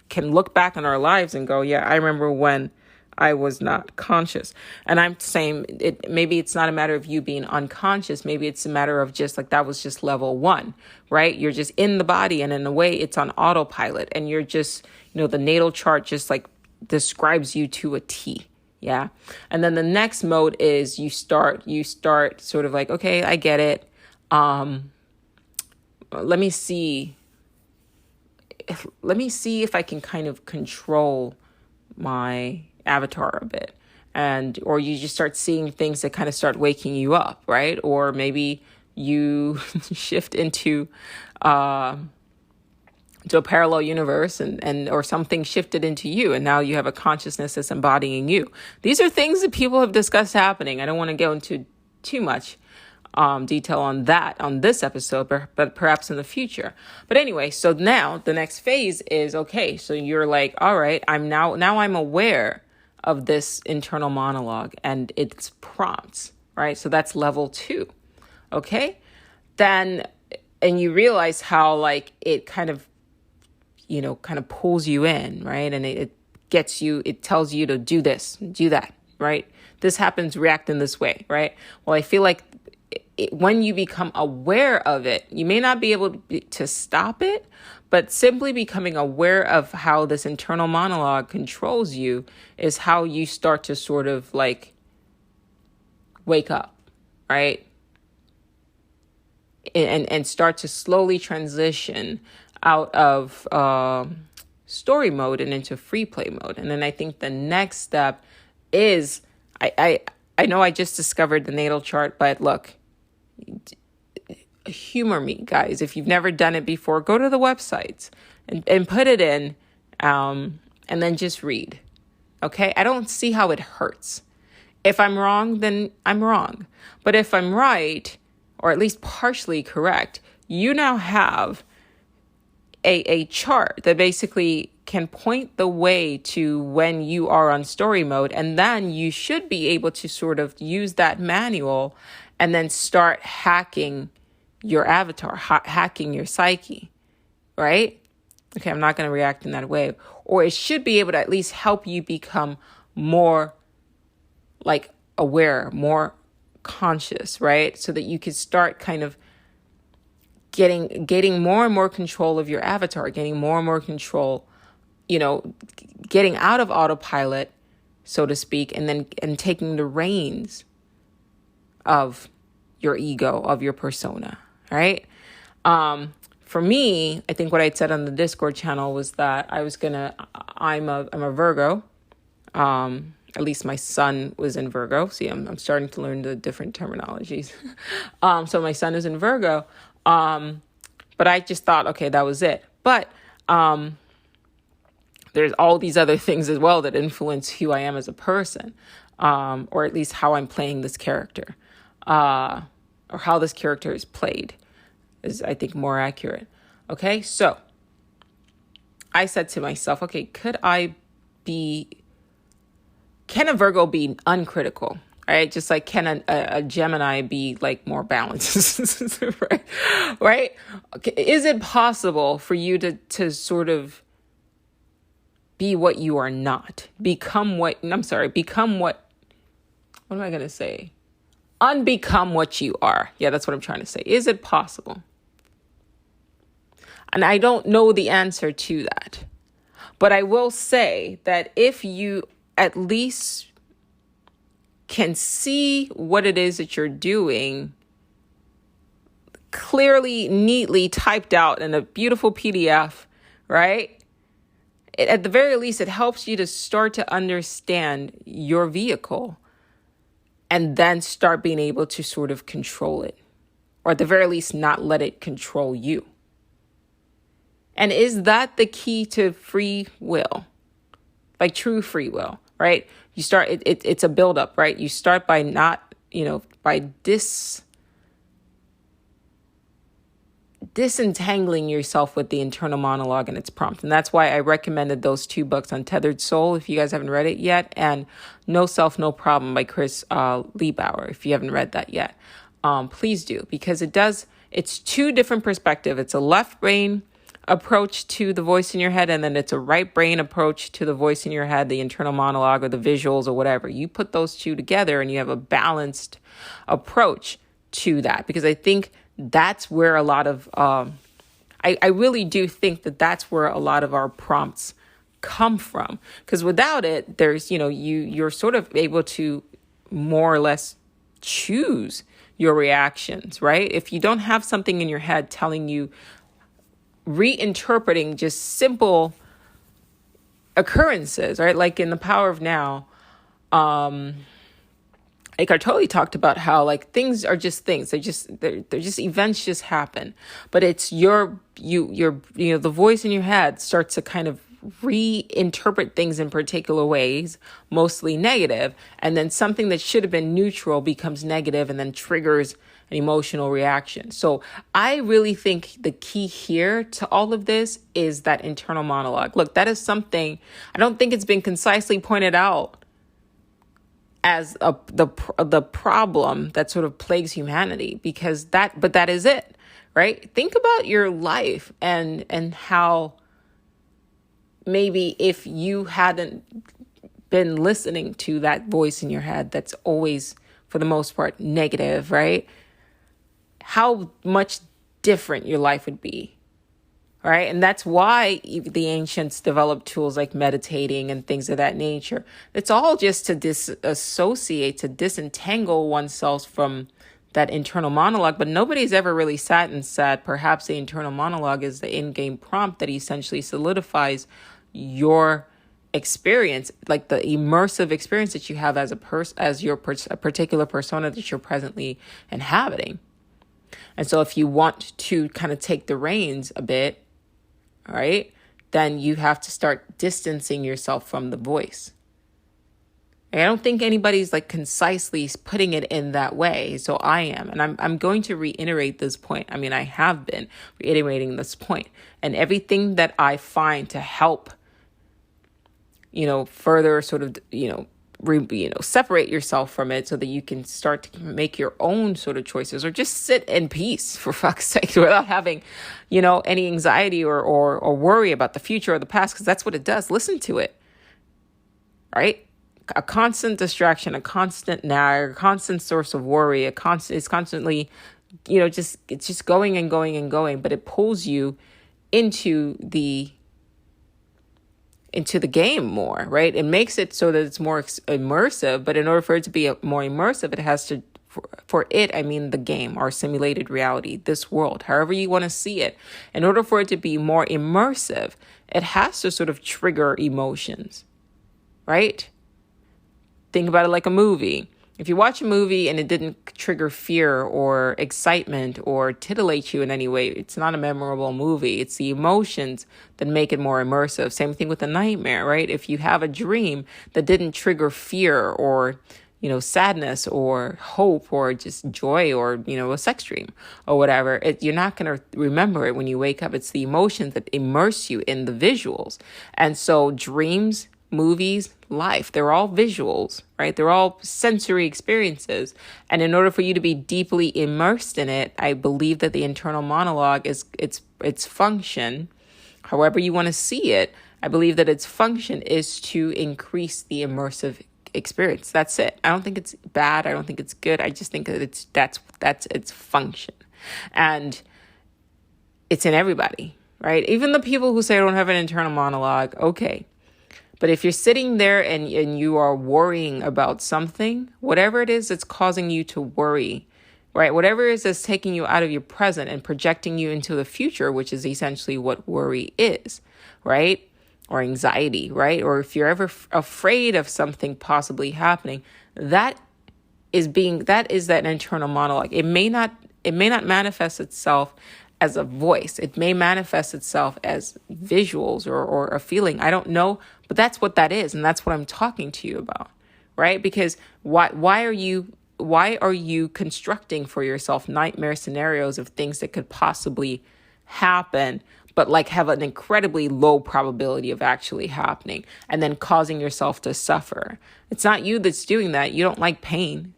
can look back on our lives and go, yeah, I remember when I was not conscious. And I'm saying maybe it's not a matter of you being unconscious. Maybe it's a matter of just like, that was just level 1, right? You're just in the body, and in a way it's on autopilot, and you're just, the natal chart just like describes you to a T. Yeah. And then the next mode is you start sort of like, okay, I get it. Let me see if I can kind of control my avatar a bit. Or you just start seeing things that kind of start waking you up, right? Or maybe you shift into a parallel universe or something shifted into you, and now you have a consciousness that's embodying you. These are things that people have discussed happening. I don't want to go into too much detail on that on this episode, but perhaps in the future. But anyway, so now the next phase is, okay, so you're like, all right, I'm aware of this internal monologue and its prompts, right? So that's level 2. Okay. Then, and you realize how like it kind of pulls you in, right? And it tells you to do this, do that, right? This happens, react in this way, right? Well, I feel like when you become aware of it, you may not be able to stop it, but simply becoming aware of how this internal monologue controls you is how you start to sort of like wake up, right? And start to slowly transition out of story mode and into free play mode. And then I think the next step is, I know I just discovered the natal chart, but look, humor me, guys. If you've never done it before, go to the websites and put it in, and then just read. Okay? I don't see how it hurts. If I'm wrong, then I'm wrong. But if I'm right, or at least partially correct, you now have a chart that basically can point the way to when you are on story mode. And then you should be able to sort of use that manual and then start hacking your avatar, hacking your psyche, right? Okay, I'm not going to react in that way. Or it should be able to at least help you become more like aware, more conscious, right? So that you can start kind of getting more and more control of your avatar, getting more and more control, getting out of autopilot, so to speak, and taking the reins of your ego, of your persona, right? For me, I think what I'd said on the Discord channel was that I'm a Virgo. At least my sun was in Virgo. See, I'm starting to learn the different terminologies. So my sun is in Virgo. But I just thought, okay, that was it. But there's all these other things as well that influence who I am as a person, or at least how I'm playing this character, or how this character is played is, I think, more accurate. Okay, so I said to myself, okay, can a Virgo be uncritical? Right? Just like, can a Gemini be like more balanced? Right? Okay. Is it possible for you to sort of be what you are not? Become what am I going to say? Unbecome what you are. Yeah, that's what I'm trying to say. Is it possible? And I don't know the answer to that. But I will say that if you at least can see what it is that you're doing clearly, neatly typed out in a beautiful PDF, right? At the very least, it helps you to start to understand your vehicle and then start being able to sort of control it, or at the very least, not let it control you. And is that the key to free will? Like true free will, right? You start, it's a buildup, right? You start by not, by disentangling yourself with the internal monologue and its prompt. And that's why I recommended those 2 books, Untethered Soul, if you guys haven't read it yet, and No Self, No Problem by Chris Liebauer, if you haven't read that yet. Please do, because it's 2 different perspectives. It's a left brain approach to the voice in your head, and then it's a right brain approach to the voice in your head, the internal monologue or the visuals or whatever. You put those 2 together and you have a balanced approach to that, because I think that's where a lot of I really do think that that's where a lot of our prompts come from, because without it, there's you're sort of able to more or less choose your reactions, right? If you don't have something in your head telling you, reinterpreting just simple occurrences, right? Like in The Power of Now, Eckhart Tolle talked about how like things are just things. They're just events just happen. But it's the voice in your head starts to kind of reinterpret things in particular ways, mostly negative, and then something that should have been neutral becomes negative and then triggers an emotional reaction. So I really think the key here to all of this is that internal monologue. Look, that is something I don't think it's been concisely pointed out as the problem that sort of plagues humanity, because that is it, right? Think about your life and how maybe if you hadn't been listening to that voice in your head that's always, for the most part, negative, right? How much different your life would be, right? And that's why the ancients developed tools like meditating and things of that nature. It's all just to disassociate, to disentangle oneself from that internal monologue. But nobody's ever really sat and said, perhaps the internal monologue is the in-game prompt that essentially solidifies your experience, like the immersive experience that you have as a particular persona that you're presently inhabiting. And so if you want to kind of take the reins a bit, all right, then you have to start distancing yourself from the voice. And I don't think anybody's like concisely putting it in that way. So I am. And I'm going to reiterate this point. I mean, I have been reiterating this point. And everything that I find to help, further sort of, separate yourself from it so that you can start to make your own sort of choices, or just sit in peace, for fuck's sake, without having, any anxiety or worry about the future or the past, because that's what it does. Listen to it, right? A constant distraction, a constant nag, a constant source of worry, it's constantly, it's just going and going and going, but it pulls you into the game more, right? It makes it so that it's more immersive, but in order for it to be more immersive, it has to, I mean the game, or simulated reality, this world, however you want to see it. In order for it to be more immersive, it has to sort of trigger emotions, right? Think about it like a movie. If you watch a movie and it didn't trigger fear or excitement or titillate you in any way, it's not a memorable movie. It's the emotions that make it more immersive. Same thing with a nightmare, right? If you have a dream that didn't trigger fear or, sadness or hope or just joy or, a sex dream or whatever, you're not going to remember it when you wake up. It's the emotions that immerse you in the visuals. And so dreams, movies, life, they're all visuals, right? They're all sensory experiences. And in order for you to be deeply immersed in it, I believe that the internal monologue is its function, however you want to see it, I believe that its function is to increase the immersive experience. That's it. I don't think it's bad. I don't think it's good. I just think that that's its function. And it's in everybody, right? Even the people who say I don't have an internal monologue, okay. But if you're sitting there and you are worrying about something, whatever it is that's causing you to worry, right? Whatever it is that's taking you out of your present and projecting you into the future, which is essentially what worry is, right? Or anxiety, right? Or if you're ever afraid of something possibly happening, that is that internal monologue. It may not manifest itself as a voice. It may manifest itself as visuals or a feeling. I don't know, but that's what that is. And that's what I'm talking to you about, right? Because why are you constructing for yourself nightmare scenarios of things that could possibly happen, but like have an incredibly low probability of actually happening, and then causing yourself to suffer? It's not you that's doing that. You don't like pain.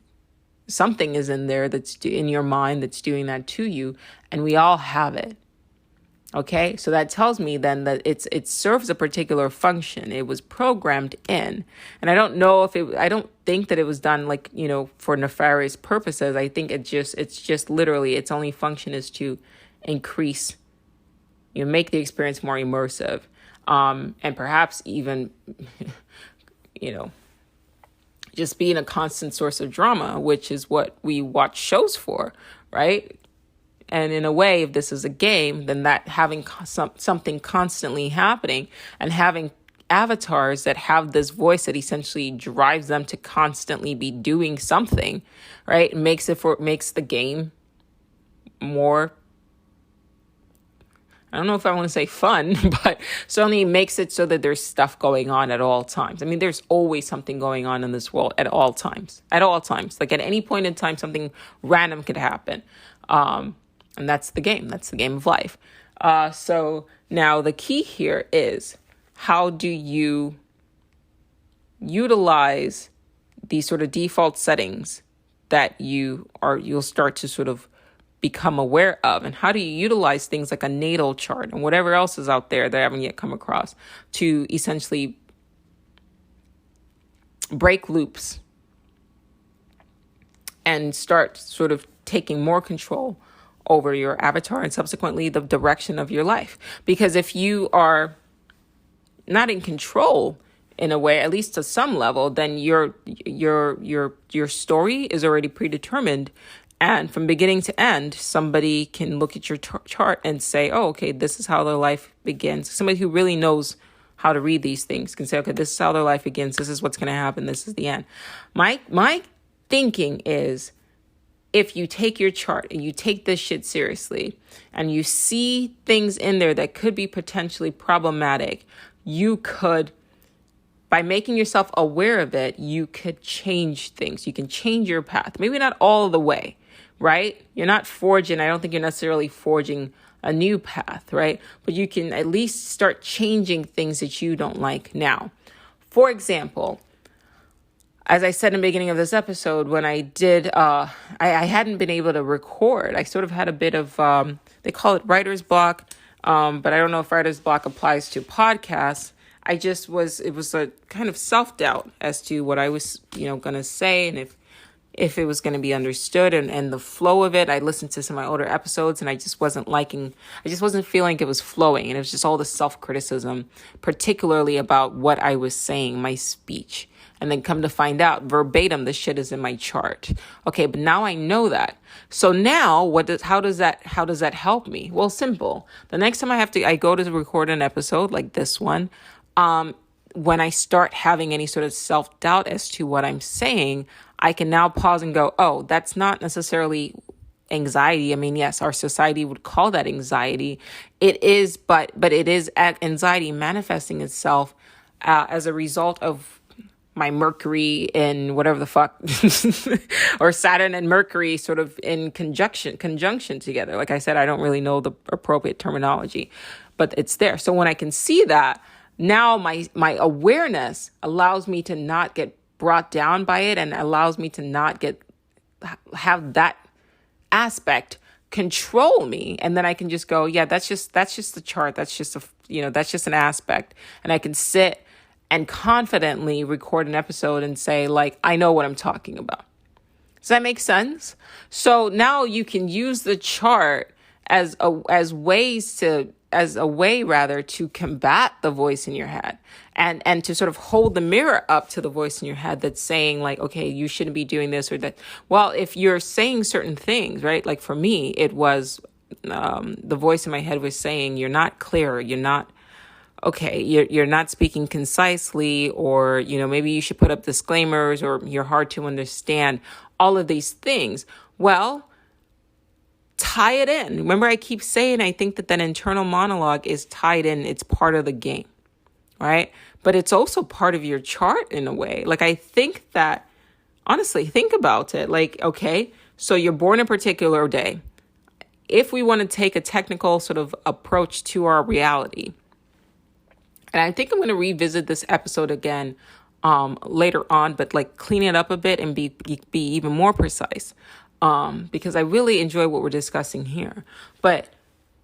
Something is in there that's in your mind that's doing that to you, and we all have it. Okay, so that tells me then that it serves a particular function. It was programmed in, and I don't think that it was done for nefarious purposes. I think it's just literally its only function is to increase, make the experience more immersive, and perhaps even, just being a constant source of drama, which is what we watch shows for, right? And in a way, if this is a game, then that having something constantly happening and having avatars that have this voice that essentially drives them to constantly be doing something, right? Makes the game more, I don't know if I want to say fun, but certainly makes it so that there's stuff going on at all times. I mean, there's always something going on in this world at all times. Like at any point in time, something random could happen. And that's the game. That's the game of life. So now the key here is, how do you utilize these sort of default settings that you'll start to sort of become aware of, and how do you utilize things like a natal chart and whatever else is out there that I haven't yet come across to essentially break loops and start sort of taking more control over your avatar and subsequently the direction of your life? Because if you are not in control in a way, at least to some level, then your story is already predetermined. And from beginning to end, somebody can look at your chart and say, oh, okay, this is how their life begins. Somebody who really knows how to read these things can say, okay, this is how their life begins. This is what's going to happen. This is the end. My thinking is, if you take your chart and you take this shit seriously and you see things in there that could be potentially problematic, you could, by making yourself aware of it, you could change things. You can change your path. Maybe not all the way, right? You're not forging. I don't think you're necessarily forging a new path, right? But you can at least start changing things that you don't like now. For example, as I said in the beginning of this episode, when I did, I hadn't been able to record. I sort of had a bit of, they call it writer's block, but I don't know if writer's block applies to podcasts. It was a kind of self-doubt as to what I was, going to say, and if it was going to be understood, and the flow of it. I listened to some of my older episodes, and I just wasn't feeling like it was flowing. And it was just all the self-criticism, particularly about what I was saying, my speech. And then come to find out, verbatim, the shit is in my chart. Okay, but now I know that. So now, how does that help me? Well, simple. The next time I go to record an episode like this one, when I start having any sort of self-doubt as to what I'm saying, I can now pause and go, oh, that's not necessarily anxiety. I mean, yes, our society would call that anxiety. It is, but it is anxiety manifesting itself as a result of my Mercury in whatever the fuck, or Saturn and Mercury sort of in conjunction together. Like I said, I don't really know the appropriate terminology, but it's there. So when I can see that, now my awareness allows me to not get brought down by it, and allows me to not have that aspect control me. And then I can just go, yeah, that's just the chart. That's just that's just an aspect. And I can sit and confidently record an episode and say, like, I know what I'm talking about. Does that make sense? So now you can use the chart as a way to combat the voice in your head, and to sort of hold the mirror up to the voice in your head that's saying, like, okay, you shouldn't be doing this or that. Well, if you're saying certain things, right? Like for me, it was the voice in my head was saying, you're not clear, you're not okay, you're not speaking concisely, or, maybe you should put up disclaimers, or you're hard to understand, all of these things. Well, tie it in. Remember, I keep saying, I think that internal monologue is tied in. It's part of the game, right? But it's also part of your chart in a way. Like, I think that, honestly, think about it. Like, okay, so you're born a particular day. If we want to take a technical sort of approach to our reality, and I think I'm going to revisit this episode again later on, but like clean it up a bit and be even more precise, because I really enjoy what we're discussing here. But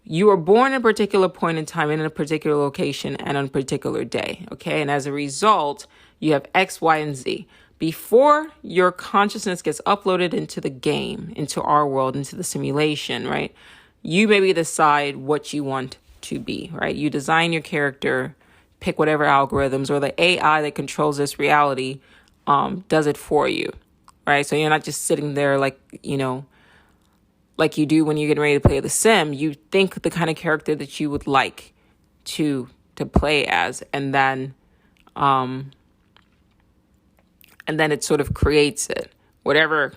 you were born at a particular point in time, in a particular location, and on a particular day, okay? And as a result, you have X, Y, and Z. Before your consciousness gets uploaded into the game, into our world, into the simulation, right? You maybe decide what you want to be, right? You design your character, pick whatever algorithms, or the AI that controls this reality does it for you, right? So you're not just sitting there like you do when you're getting ready to play The Sim. You think the kind of character that you would like to play as, and then it sort of creates it. Whatever,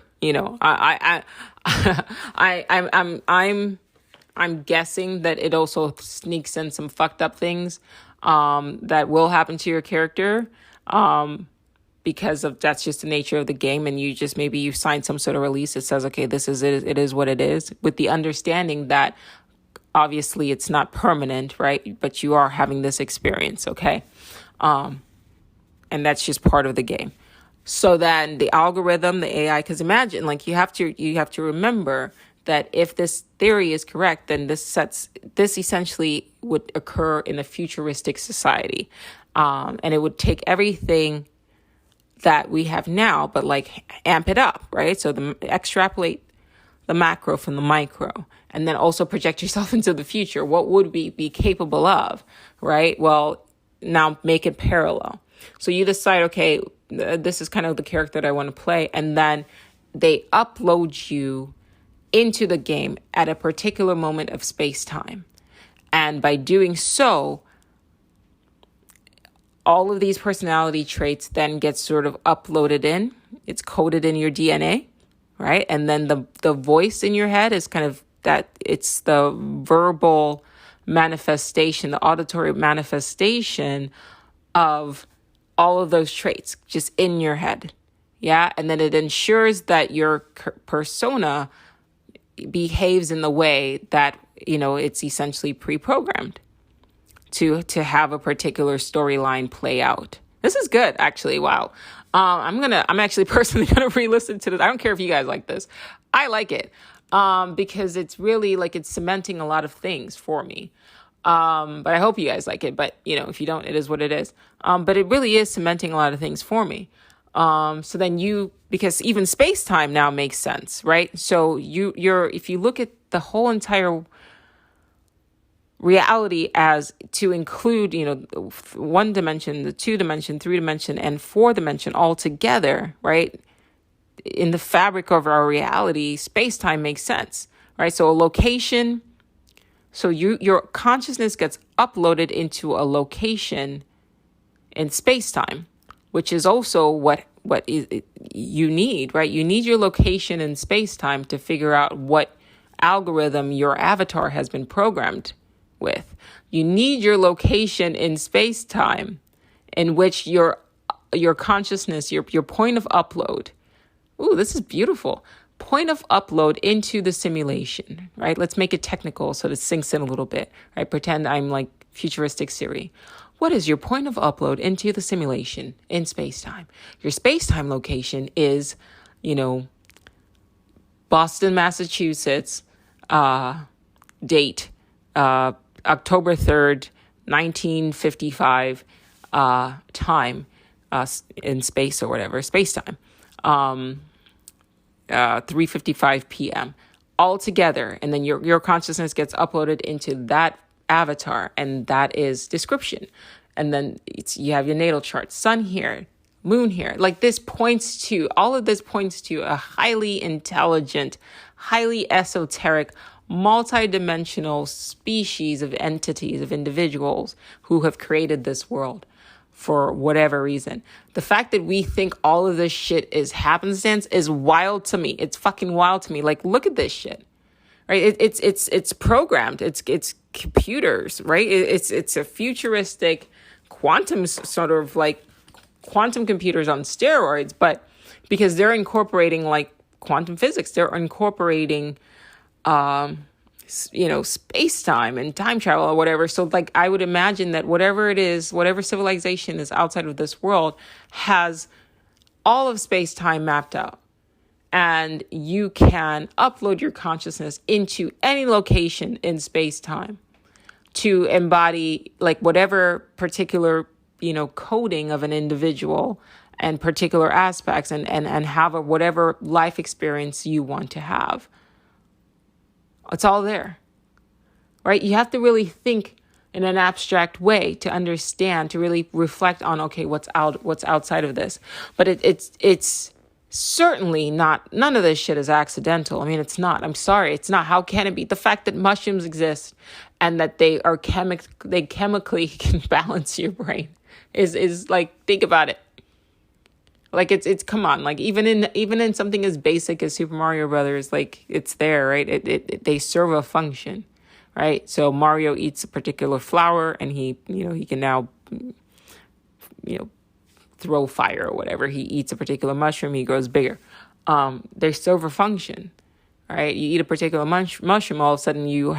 I'm guessing that it also sneaks in some fucked up things that will happen to your character, because that's just the nature of the game. And maybe you sign some sort of release that says, okay, this is it. It is what it is, with the understanding that obviously it's not permanent, right? But you are having this experience. Okay. And that's just part of the game. So then the algorithm, the AI, because imagine, like, you have to remember that if this theory is correct, then this essentially would occur in a futuristic society. And it would take everything that we have now, but like amp it up, right? So extrapolate the macro from the micro, and then also project yourself into the future. What would we be capable of, right? Well, now make it parallel. So you decide, okay, this is kind of the character that I want to play. And then they upload you into the game at a particular moment of space-time. And by doing so, all of these personality traits then get sort of uploaded in. It's coded in your DNA, right? And then the voice in your head is kind of that, it's the verbal manifestation, the auditory manifestation of all of those traits just in your head. Yeah. And then it ensures that your persona behaves in the way that, it's essentially pre-programmed to have a particular storyline play out. This is good, actually. Wow. I'm actually personally gonna re-listen to this. I don't care if you guys like this. I like it. Because it's really like it's cementing a lot of things for me. But I hope you guys like it. But if you don't, it is what it is. But it really is cementing a lot of things for me. So then because even space time now makes sense, right? So if you look at the whole entire reality as to include, one dimension, the 2 dimension, 3 dimension, and 4 dimension all together, right? In the fabric of our reality, space-time makes sense, right? So a location, so your consciousness gets uploaded into a location in space-time, which is also what you need, right? You need your location in space-time to figure out what algorithm your avatar has been programmed with. You need your location in space-time in which your consciousness, your point of upload. Ooh, this is beautiful. Point of upload into the simulation, right? Let's make it technical so it sinks in a little bit, right? Pretend I'm like futuristic Siri. What is your point of upload into the simulation in space-time? Your space-time location is, Boston, Massachusetts, date, October 3rd, 1955, time, in space or whatever, space-time. 3:55 p.m. all together, and then your consciousness gets uploaded into that avatar, and that is description. And then you have your natal chart, sun here, moon here. Like all of this points to a highly intelligent, highly esoteric, multidimensional species of entities, of individuals who have created this world for whatever reason. The fact that we think all of this shit is happenstance is wild to me. It's fucking wild to me. Like, look at this shit, right? It's programmed. It's computers, right? It's a futuristic quantum sort of like quantum computers on steroids, but because they're incorporating like quantum physics, they're incorporating, space-time and time travel or whatever. So like, I would imagine that whatever it is, whatever civilization is outside of this world has all of space-time mapped out. And you can upload your consciousness into any location in space-time to embody like whatever particular, coding of an individual and particular aspects and have whatever life experience you want to have. It's all there, right? You have to really think in an abstract way to understand, to really reflect on, okay, what's outside of this. But it's certainly not, none of this shit is accidental. I mean, it's not. I'm sorry. It's not. How can it be? The fact that mushrooms exist and that they chemically can balance your brain is like, think about it. Like it's come on, like even in something as basic as Super Mario Brothers, like it's there, right? They serve a function, right? So Mario eats a particular flower and he can now, throw fire or whatever. He eats a particular mushroom, he grows bigger. They serve a function, right? You eat a particular mushroom, all of a sudden you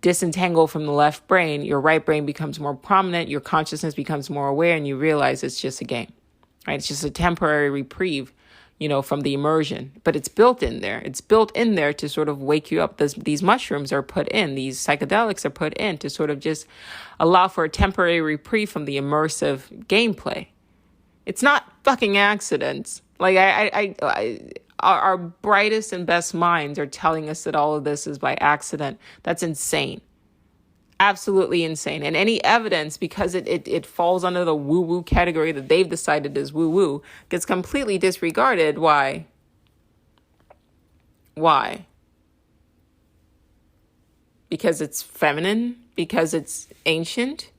disentangle from the left brain, your right brain becomes more prominent, your consciousness becomes more aware, and you realize it's just a game, right? It's just a temporary reprieve, from the immersion, but it's built in there. It's built in there to sort of wake you up. These mushrooms are put in, these psychedelics are put in to sort of just allow for a temporary reprieve from the immersive gameplay. It's not fucking accidents. Like our brightest and best minds are telling us that all of this is by accident. That's insane. Absolutely insane. And any evidence, because it falls under the woo-woo category that they've decided is woo-woo, gets completely disregarded. Why? Because it's feminine? Because it's ancient?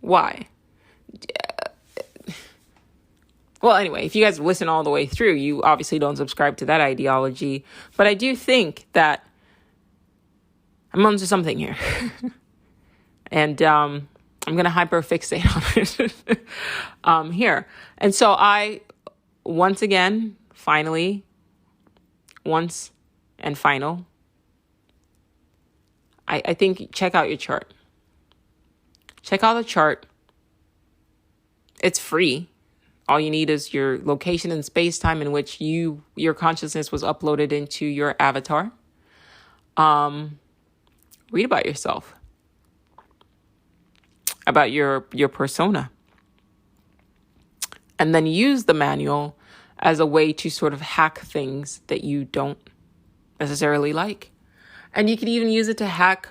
Why? Well, anyway, if you guys listen all the way through, you obviously don't subscribe to that ideology. But I do think that I'm onto something here. And I'm going to hyperfixate on it here. And so I, once and final, I think check out your chart. Check out the chart. It's free. All you need is your location and space time in which your consciousness was uploaded into your avatar. Read about yourself, about your persona, and then use the manual as a way to sort of hack things that you don't necessarily like. And you could even use it to hack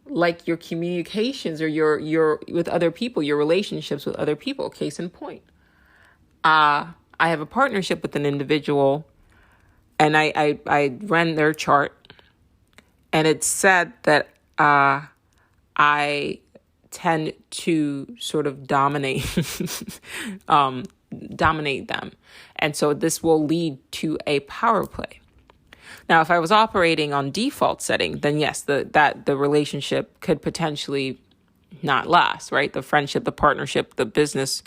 like your communications or your with other people, your relationships with other people. Case in point. I have a partnership with an individual, and I ran their chart, and it said that I tend to sort of dominate dominate them. And so this will lead to a power play. Now, if I was operating on default setting, then yes, the relationship could potentially not last, right? The friendship, the partnership, the business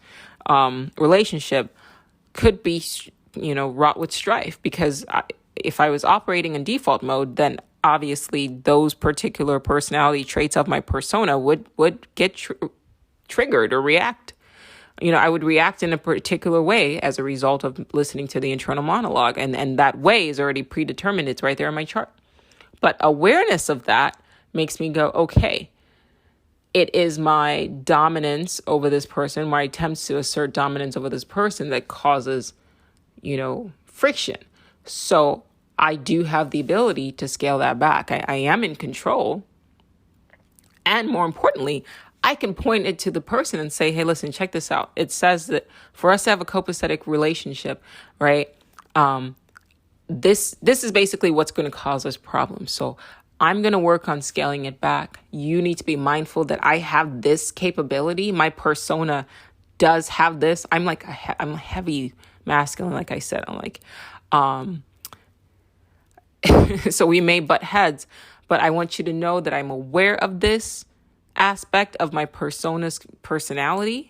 relationship could be, wrought with strife, because if I was operating in default mode, then obviously those particular personality traits of my persona would get triggered or react. I would react in a particular way as a result of listening to the internal monologue. And that way is already predetermined. It's right there in my chart. But awareness of that makes me go, okay, it is my dominance over this person, my attempts to assert dominance over this person that causes, friction. So I do have the ability to scale that back. I am in control. And more importantly, I can point it to the person and say, hey, listen, check this out. It says that for us to have a copacetic relationship, right, this is basically what's going to cause us problems. So I'm going to work on scaling it back. You need to be mindful that I have this capability. My persona does have this. I'm heavy masculine, like I said. I'm like, so we may butt heads, but I want you to know that I'm aware of this aspect of my persona's personality.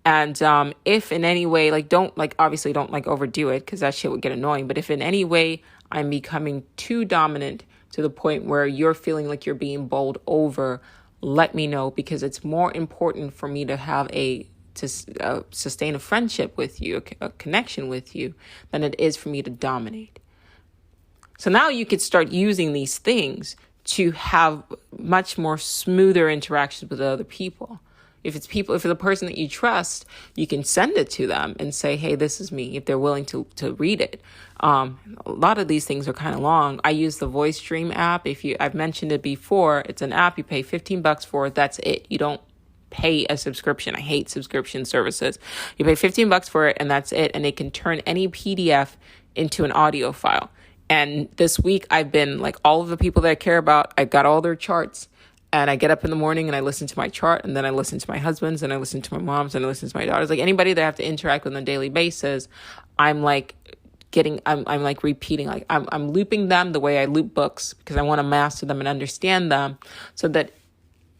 And if in any way, don't overdo it, because that shit would get annoying. But if in any way I'm becoming too dominant to the point where you're feeling like you're being bowled over, let me know, because it's more important for me to sustain a friendship with you, a connection with you, than it is for me to dominate. So now you could start using these things to have much more smoother interactions with other people. If it's the person that you trust, you can send it to them and say, hey, this is me, if they're willing to read it. A lot of these things are kind of long. I use the Voice Dream app. I've mentioned it before. It's an app you pay $15 for. That's it. You don't pay a subscription. I hate subscription services. You pay $15 for it, and that's it. And it can turn any PDF into an audio file. And this week I've been all of the people that I care about, I've got all their charts, and I get up in the morning and I listen to my chart, and then I listen to my husband's, and I listen to my mom's, and I listen to my daughter's. Anybody that I have to interact with on a daily basis, I'm repeating, I'm looping them the way I loop books, because I want to master them and understand them, so that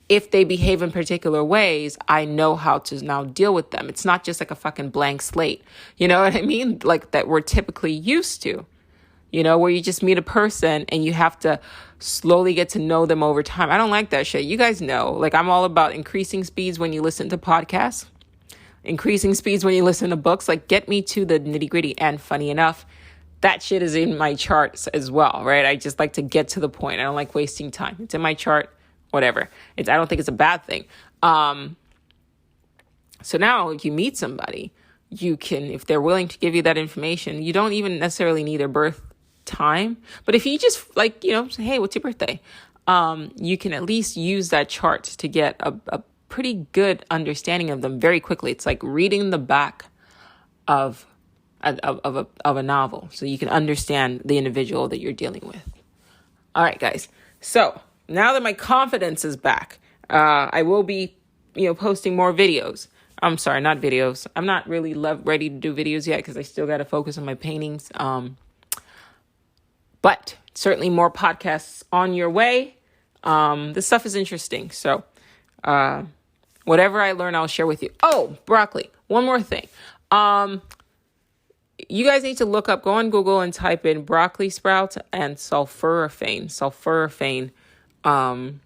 if they behave in particular ways, I know how to now deal with them. It's not just a fucking blank slate. You know what I mean? That we're typically used to. Where you just meet a person and you have to slowly get to know them over time. I don't like that shit. You guys know, I'm all about increasing speeds when you listen to podcasts, increasing speeds when you listen to books. Get me to the nitty gritty. And funny enough, that shit is in my charts as well, right? I just like to get to the point. I don't like wasting time. It's in my chart, whatever. I don't think it's a bad thing. So now if you meet somebody, you can, if they're willing to give you that information, you don't even necessarily need their birth time. But if you just say, hey, what's your birthday? You can at least use that chart to get a pretty good understanding of them very quickly. It's like reading the back of a novel, so you can understand the individual that you're dealing with. All right, guys. So now that my confidence is back, I will be, posting more videos. I'm sorry, not videos. I'm not really ready to do videos yet, because I still got to focus on my paintings. But certainly more podcasts on your way. This stuff is interesting. So whatever I learn, I'll share with you. Oh, broccoli. One more thing. You guys need to go on Google and type in broccoli sprouts and sulforaphane. Sulforaphane and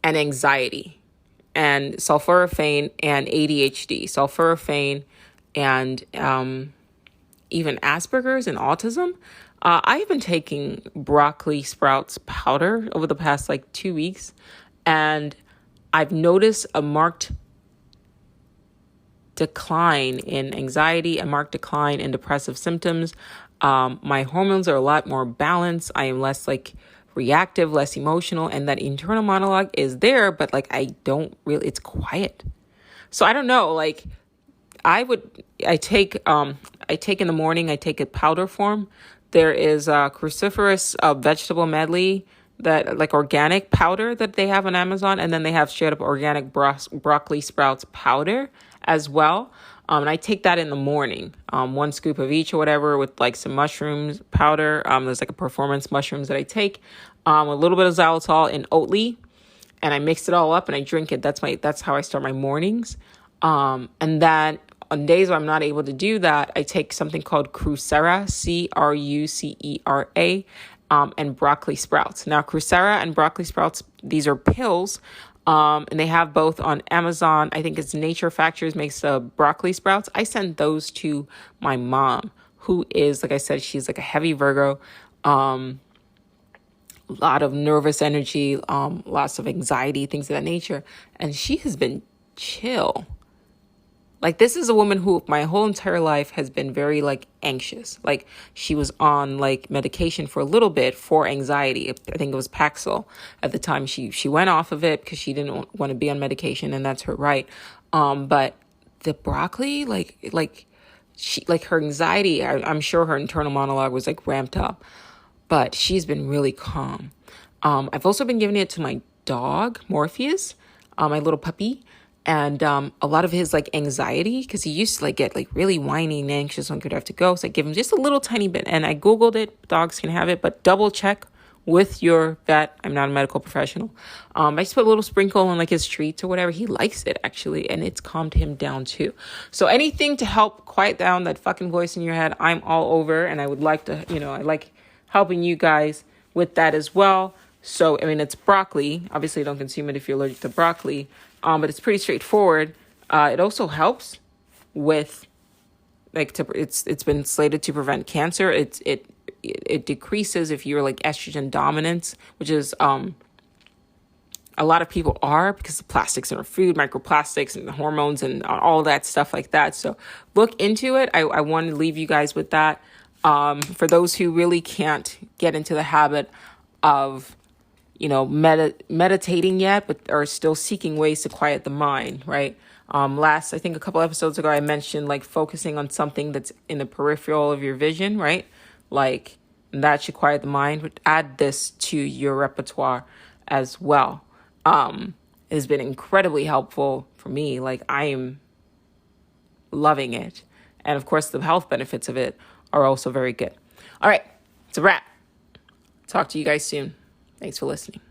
anxiety, and sulforaphane and ADHD, sulforaphane and even Asperger's and autism. I've been taking broccoli sprouts powder over the past like 2 weeks, and I've noticed a marked decline in anxiety, a marked decline in depressive symptoms. My hormones are a lot more balanced. I am less like reactive, less emotional, and that internal monologue is there, but like I don't really, it's quiet. So I don't know, like I take in the morning, I take it powder form. There is a cruciferous vegetable medley, that like organic powder that they have on Amazon. And then they have straight up organic broccoli sprouts powder as well. And I take that in the morning, 1 scoop of each or whatever, with like some mushrooms powder. There's like a performance mushrooms that I take, a little bit of xylitol and Oatly, and I mix it all up and I drink it. That's how I start my mornings. And then on days where I'm not able to do that, I take something called Crucera, Crucera, and broccoli sprouts. Now, Crucera and broccoli sprouts, these are pills, and they have both on Amazon. I think it's Nature Factors makes the broccoli sprouts. I send those to my mom, who is, like I said, she's like a heavy Virgo, a lot of nervous energy, lots of anxiety, things of that nature. And she has been chill. Like, this is a woman who my whole entire life has been very like anxious. Like, she was on like medication for a little bit for anxiety. I think it was Paxil at the time. She went off of it because she didn't want to be on medication, and that's her right. But the broccoli, she, like her anxiety, I'm sure her internal monologue was like ramped up, but she's been really calm. I've also been giving it to my dog, Morpheus, my little puppy. And a lot of his like anxiety, because he used to like get like really whiny and anxious when he'd have to go. So I give him just a little tiny bit, and I Googled it. Dogs can have it, but double check with your vet. I'm not a medical professional. I just put a little sprinkle on like his treats or whatever. He likes it actually, and it's calmed him down too. So anything to help quiet down that fucking voice in your head, I'm all over. And I would like to, I like helping you guys with that as well. So, I mean, it's broccoli. Obviously, don't consume it if you're allergic to broccoli. But it's pretty straightforward. It also helps with, like, it's been slated to prevent cancer. It decreases if you're like estrogen dominant, which is a lot of people are, because of plastics in our food, microplastics and the hormones and all that stuff like that. So look into it. I want to leave you guys with that. For those who really can't get into the habit of meditating yet, but are still seeking ways to quiet the mind, right? I think a couple episodes ago, I mentioned like focusing on something that's in the peripheral of your vision, right? Like that should quiet the mind. But add this to your repertoire as well. It has been incredibly helpful for me. Like, I am loving it. And of course, the health benefits of it are also very good. All right, it's a wrap. Talk to you guys soon. Thanks for listening.